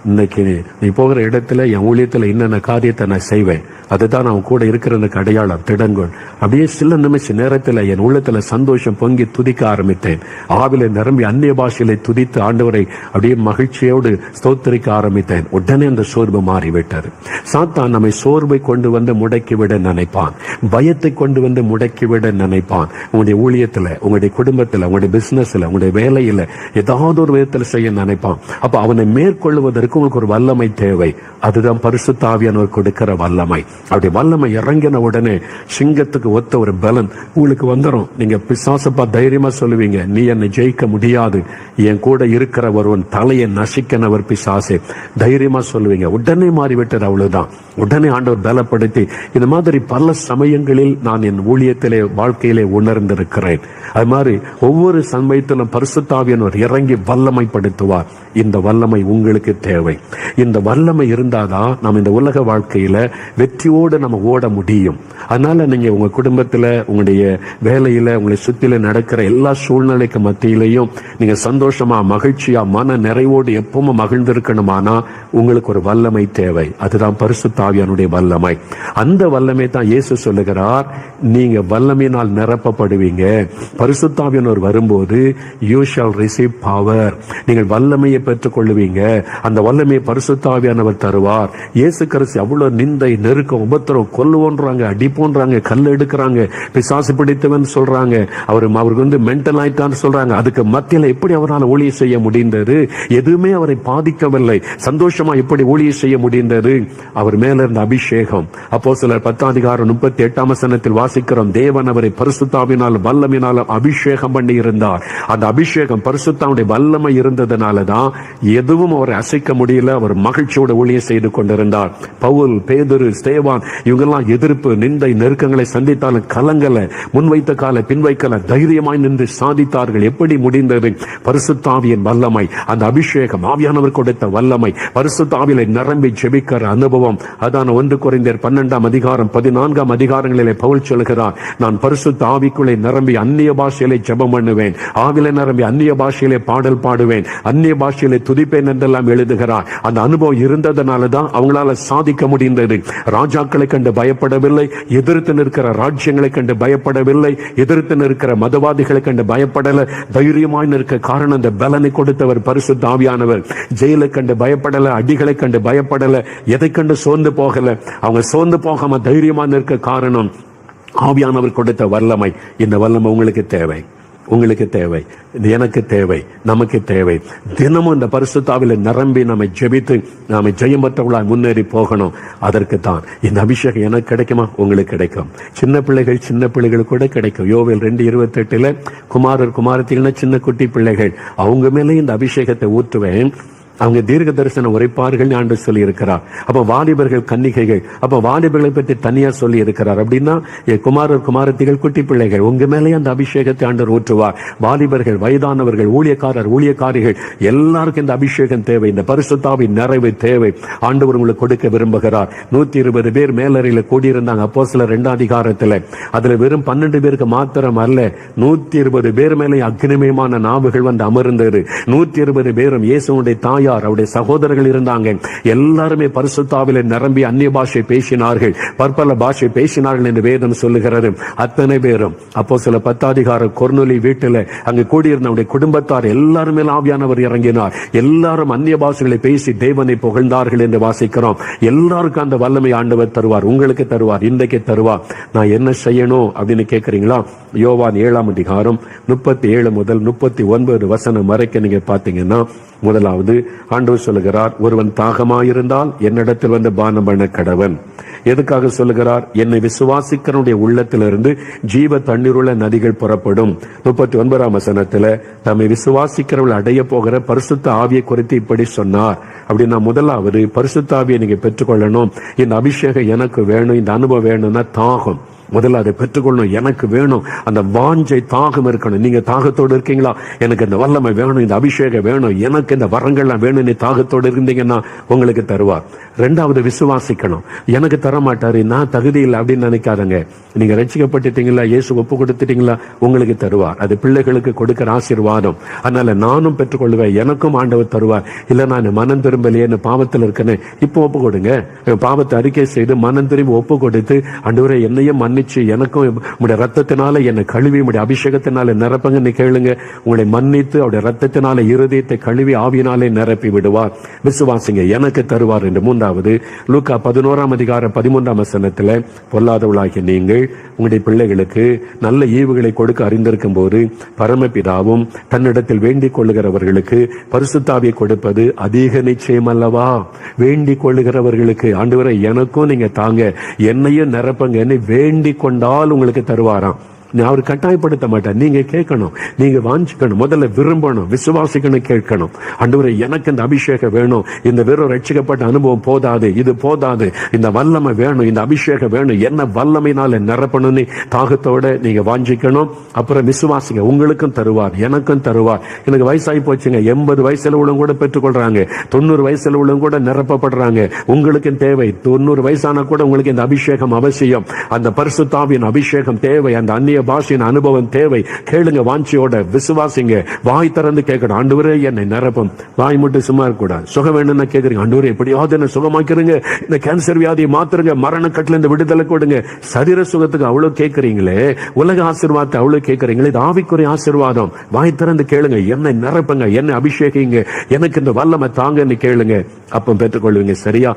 இன்னைக்கு நீ போகிற இடத்துல என் ஊழியத்துல என்னென்ன காரியத்தை நான் செய்வேன், அதுதான் நான் கூட இருக்கிறதுக்கு அடையாளம், திடங்கொள். அப்படியே சில நிமிஷ நேரத்துல என் உள்ளத்துல சந்தோஷம் பொங்கி துதிக்க ஆரம்பித்தேன். ஆவில நிரம்பி அந்நிய பாஷையில துதித்து ஆண்டவரை அப்படியே மகிழ்ச்சியோடு ஸ்தோத்திரிக்க ஆரம்பித்தேன். உடனே அந்த சோர்வு மாறிவிட்டது. சாத்தான் நம்மை சோர்வை கொண்டு வந்து முடக்கிவிட நினைப்பான், பயத்தை கொண்டு வந்து முடக்கிவிட நினைப்பான். உங்களுடைய ஊழியத்துல, உங்களுடைய குடும்பத்துல, உங்களுடைய பிசினஸ்ல, உங்களுடைய வேலையில ஏதாவது ஒரு விதத்தில் செய்ய நினைப்பான். அப்ப அவனை மேற்கொள்வதற்கு உங்களுக்கு ஒரு வல்லமை தேவை. அதுதான் பரிசுத்த ஆவியானவர் கொடுக்கிற வல்லமை. அப்படி வல்லமை இறங்கின உடனே சிங்கத்துக்கு ஒத்த ஒரு பலன் உங்களுக்கு வந்துடும். நீங்க பிசாசப்பா தைரியமா சொல்லுவீங்க, நீ என்னை ஜெயிக்க முடியாது, என் கூட இருக்கிற ஒருவன் தலையை நசிக்கனவர் பிசாசே, தைரியமா சொல்லுவீங்க. உடனே மாறிவிட்டது. அவ்வளவுதான். உடனே ஆண்டவர் பலப்படுத்தி, இந்த மாதிரி பல சமயங்களில் நான் என் ஊழியத்திலே, வாழ்க்கையிலே உணர்ந்திருக்கிறேன். அது மாதிரி ஒவ்வொரு சமயத்திலும் பரிசுத்த ஆவியானவர் இறங்கி வல்லமைப்படுத்துவார். இந்த வல்லமை உங்களுக்கு தேவை. இந்த வல்லமை இருந்தாதான் நம்ம இந்த உலக வாழ்க்கையில வெற்றியோடு நம்ம ஓட முடியும். அதனால நீங்க உங்க குடும்பத்துல, உங்களுடைய வேலையில, உங்களை சுத்தில நடக்கிற எல்லா சூழ்நிலைக்கு மத்தியிலையும் நீங்க சந்தோஷமா, மகிழ்ச்சியா, மன நிறைவோடு எப்பவும் மகிழ்ந்திருக்கணுமானா உங்களுக்கு ஒரு வல்லமை தேவை. அதுதான் பரிசுத்த ஆவியானுடைய வல்லமை. அந்த வல்லமை தான் இயேசு சொல்லுகிறார், நீங்க வல்லமையினால் நிரப்பப்படுவீங்க. பரிசுத்த ஆவியானவர் வரும்போது you shall receive power, நீங்கள் வல்லமையை பெற்றுக் கொள்ளுவீங்க. அந்த வல்லமையை பரிசுத்த ஆவியானவர் தருவார். இயேசு கிறிஸ்து அவ்வளவு நிந்தை, நெருக்கம், உபத்திரம், கொல்லுவோன்றாங்க, அடிப்போன்றாங்க, கல் எடுக்கிறாங்க, பிசாசு பிடித்தவன் சொல்றாங்க, அவருக்கு வந்து மென்டல் ஆயிட்டான்னு சொல்றாங்க. அதுக்கு மத்தியில எப்படி அவரால் ஊழியம் செய்ய முடிந்தது? எதுவுமே அவரை பாதிக்கவில்லை. சந்தோஷமா எப்படி ஊழியம் செய்ய முடிந்தது? அவர் மேல இருந்த அபிஷேகம். அப்போஸ்தலர் 10:38 வாசிக்கிறோம், தேவன் அவரை பரிசுத்த ஆவியினால் வல்லமையினால் அபிஷேகம் பண்ணி இருந்தார். அந்த அபிஷேகம் பரிசுத்தாவுடைய வல்லமை இருந்ததுனாலதான் எதுவும் அவரை அசைக்க முடியல. அவர் மகிழ்ச்சியோட ஊழியம் செய்து கொண்டிருந்தார். பவுல், பேதுரு, ஸ்தேவான் இவங்கெல்லாம் எதிர்ப்பு, நிந்தை, நெருக்கங்களை சந்தித்தாலும் கலங்கல, முன்வைத்த கால பின்வைக்கல, தைரியமாய் நின்று சாதித்தார்கள். எப்படி முடிந்தது? பரிசுத்த ஆவியின் வல்லமை, அந்த அபிஷேகம், ஆவியானவர் கொடுத்த வல்லமை, பரிசுத்த ஆவியிலே நிரம்பி ஜெபிக்கிற அனுபவம். அதான் 1 கொரிந்தியர் 12 அதிகாரங்களிலே பவுல் சொல்கிறார், நான் பரிசுத்த ஆவிக்குள்ளே நிரம்பி அந்நிய பாஷையிலே ஜெபம் பண்ணுவேன், ஆவியிலே நிரம்பி அந்நிய பாஷையிலே பாடல் பாடுவேன், அந்நிய பாஷையிலே துதிப்பேன் என்றெல்லாம் எழுதுகிறார். அந்த அனுபவம் இருந்ததனாலதான் அவங்களால சாதிக்க முடிந்தது. ராஜாக்களை கண்டு பயப்படவில்லை, எதிர்த்து நிற்கிற ராஜ்யங்களை கண்டு பயப்படவில்லை, எதிர்த்து நிற்கிற மதவாதிகளை கண்டு பயப்படல, தைரியமாய் நிற்க காரணம் அந்த பலனை கொடுத்தவர் பரிசுத்த ஆவியானவர். ஜெயிலை கண்டு பயப்படல, அடிகளை கண்டு பயப்படல, எதை கண்டு சோர்ந்து போகல. அவங்க சோர்ந்து போகாம தைரியமா நிற்க காரணம் ஆவியானவர் கொடுத்த வல்லமை. இந்த வல்லமை உங்களுக்கு தேவை, உங்களுக்கு தேவை, எனக்கு தேவை, நமக்கு தேவை. தினமும் இந்த பரிசுத்த ஆவியிலே நிரம்பி நம்மை ஜெபித்து நாம ஜெயம் பெற்றவர்களாய் முன்னேறி போகணும். அதற்கு தான் இந்த அபிஷேகம் எனக்கு கிடைக்குமா? உங்களுக்கு கிடைக்கும். சின்ன பிள்ளைகள் கூட கிடைக்கும். யோவேல் 2:28 குமாரர் குமாரத்திகள்னா சின்ன குட்டி பிள்ளைகள், அவங்க மேலே இந்த அபிஷேகத்தை ஊற்றுவேன், அவங்க தீர்க்க தரிசனம் உரைப்பார்கள் ஆண்டு சொல்லி இருக்கிறார். அப்ப வாலிபர்கள், கன்னிகைகள், அப்ப வாலிபர்களை பற்றி தனியா சொல்லி இருக்கிறார். அப்படின்னா குமாரர் குமாரத்திகள் குட்டி பிள்ளைகள், உங்க மேலே அந்த அபிஷேகத்தை ஆண்டவர் ஊற்றுவார். வாலிபர்கள், வயதானவர்கள், ஊழியக்காரர், ஊழியக்காரிகள் எல்லாருக்கும் இந்த அபிஷேகம் தேவை. இந்த பரிசுத்த ஆவியின் நிறைவு தேவை. ஆண்டவர் உங்களுக்கு கொடுக்க விரும்புகிறார். 120 பேர் மேலறையில கூடியிருந்தாங்க அப்போஸ்தலர் 2 அதிகாரத்துல. அதுல வெறும் 12 பேருக்கு மாத்திரம் அல்ல, 120 பேர் மேலே அக்னிமயமான நாவுகள் வந்து அமர்ந்தது. 120 பேரும் இயேசுவுடைய தாய் தாயார், அவருடைய சகோதரர்கள் இருந்தாங்க. எல்லாருமே பரிசுத்தாவிலே நிரம்பி அந்நிய பாஷை பேசினார்கள், பற்பல பாஷை பேசினார்கள் என்று வேதம் சொல்லுகிறது. அத்தனை பேரும் அப்போஸ்தலர் 10 கொர்நேலியு வீட்டில் அங்கு கூடியிருந்த குடும்பத்தார் எல்லாருமே ஆவியானவர் இறங்கினார். எல்லாரும் அந்நிய பாஷைகளை பேசி தேவனை புகழ்ந்தார்கள் என்று வாசிக்கிறோம். எல்லாருக்கும் அந்த வல்லமை ஆண்டவர் தருவார், உங்களுக்கு தருவார், இன்றைக்கு தருவார். நான் என்ன செய்யணும் அப்படின்னு கேட்கிறீங்களா? யோவான் 7:37 முதல் 39 வசனம் வரைக்கும் நீங்க பாத்தீங்கன்னா, முதலாவது ஆண்டவர் சொல்லுகிறார், ஒருவன் தாகமாயிருந்தால் என்னிடத்தில் வந்து பானம் பண்ண கடவன். எதுக்காக சொல்லுகிறார்? என்னை விசுவாசிக்கிறவனுடைய உள்ளத்திலிருந்து ஜீவ தண்ணீருள்ள நதிகள் புறப்படும். 39 வசனத்துல தம்மை விசுவாசிக்கிறவர்கள் அடைய போகிற பரிசுத்த ஆவியை குறித்து இப்படி சொன்னார். அப்படின்னா முதலாவது பரிசுத்த ஆவியை நீங்க பெற்றுக்கொள்ளணும். இந்த அபிஷேகம் எனக்கு வேணும், இந்த அனுபவம் வேணும்னா தாகம், முதல்ல அதை பெற்றுக்கொள்ளணும். எனக்கு வேணும், அந்த வாஞ்சை தாகம் இருக்கணும். நீங்க தாகத்தோடு இருக்கீங்களா? எனக்கு இந்த வல்லமை வேணும், இந்த அபிஷேகம் வேணும், எனக்கு இந்த வரங்கள்லாம் வேணும், நீ தாகத்தோடு இருந்தீங்கன்னா உங்களுக்கு தருவார். ரெண்டாவது விசுவாசிக்கணும். எனக்கு தர மாட்டாரு, நான் தகுதி இல்லை அப்படின்னு நினைக்காதங்க. நீங்க ரட்சிக்கப்பட்டுட்டீங்களா, இயேசு ஒப்பு கொடுத்துட்டீங்களா, உங்களுக்கு தருவார். அது பிள்ளைகளுக்கு கொடுக்கிற ஆசீர்வாதம். அதனால நானும் பெற்றுக்கொள்வேன், எனக்கும் ஆண்டவர் தருவார். இல்ல நான் மனம் திரும்பலையே, பாவத்தில் இருக்கேன்னு இப்போ ஒப்பு கொடுங்க. பாவத்தை அறிக்கை செய்து மனம் திரும்பி ஒப்பு கொடுத்து, ஆண்டவரே என்னையும் மன்னிச்சு எனக்கும் உடைய ரத்தத்தினால என்னை கழுவி உடைய அபிஷேகத்தினால நிரப்பங்க கேளுங்க. உங்களை மன்னித்து அவருடைய ரத்தத்தினால இருதயத்தை கழுவி ஆவியினாலே நிரப்பி விடுவார். விசுவாசிங்க, எனக்கு தருவார் என்று. மூன்றாவது லூக்கா 11:13 வசனத்துல பொல்லாதவளாகிய நீங்கள் உங்களுடைய பிள்ளைகளுக்கு நல்ல ஈவுகளை கொடுக்க அறிந்திருக்கும் போது பரமபிதாவும் தன்னிடத்தில் வேண்டிக் கொள்ளுகிறவர்களுக்கு பரிசுத்த ஆவியை கொடுப்பது அதிக நிச்சயம் அல்லவா? வேண்டிக் கொள்ளுகிறவர்களுக்கு ஆண்டவரே எனக்கும் நீங்க தாங்க, என்னையும் நிரப்பங்க, என்னை வேண்டிக் கொண்டால் உங்களுக்கு தருவாராம். அவர் கட்டாயப்படுத்த மாட்டார். நீங்க கேட்கணும், நீங்க வாஞ்சிக்கணும், முதல்ல விரும்பணும், விசுவாசிக்கணும், கேட்கணும். ஆண்டவரே எனக்கு இந்த அபிஷேகம் வேணும், இந்த வெறும் ரட்சிக்கப்பட்ட அனுபவம் போதாது, இது போதாது, இந்த வல்லமை வேணும், இந்த அபிஷேகம் வேணும், என்ன வல்லமையினால நிரப்பணும்னு தாகத்தோட நீங்க வாஞ்சிக்கணும். அப்புறம் விசுவாசிங்க, உங்களுக்கும் தருவார், எனக்கும் தருவார். எனக்கு வயசாகி போச்சுங்க, 80 வயசுல உள்ளவங்க கூட பெற்றுக்கொள்றாங்க, 90 வயசுல உள்ளவங்க கூட நிரப்பப்படுறாங்க. உங்களுக்கும் தேவை. 90 வயசான கூட உங்களுக்கு இந்த அபிஷேகம் அவசியம். அந்த பரிசுத்த ஆவியின் அபிஷேகம் தேவை, அந்த அந்நிய பாஷையின் அனுபவம் தேவை. கேளுங்க, வாஞ்சியோட விசுவாசிங்க, வாய் திறந்து கேட்கணும். ஆண்டவரே என்னை நிரப்பும். வாய் மட்டும் சும்மா இருக்க கூடாது. சுகம் வேணும்னு கேட்கறீங்க, ஆண்டவரே எப்படியாவது என்ன சுகமாக்கிறீங்க, இந்த கேன்சர் வியாதியை மாத்துறங்க, மரண கட்டில இந்த விடுதலை கொடுங்க. சரீர சுகத்துக்கு அவ்வளவு கேட்கறீங்களே, உலக ஆசீர்வாதத்தை அவ்வளவு கேட்கறீங்களே, இது ஆவிக்குரிய ஆசீர்வாதம். வாய் திறந்து கேளுங்க, என்னை நிரப்புங்க, என்னை அபிஷேகிங்க, எனக்கு இந்த வல்லமை தாங்கன்னு கேளுங்க, அப்ப பெற்றுக்கொள்வீங்க. சரியா?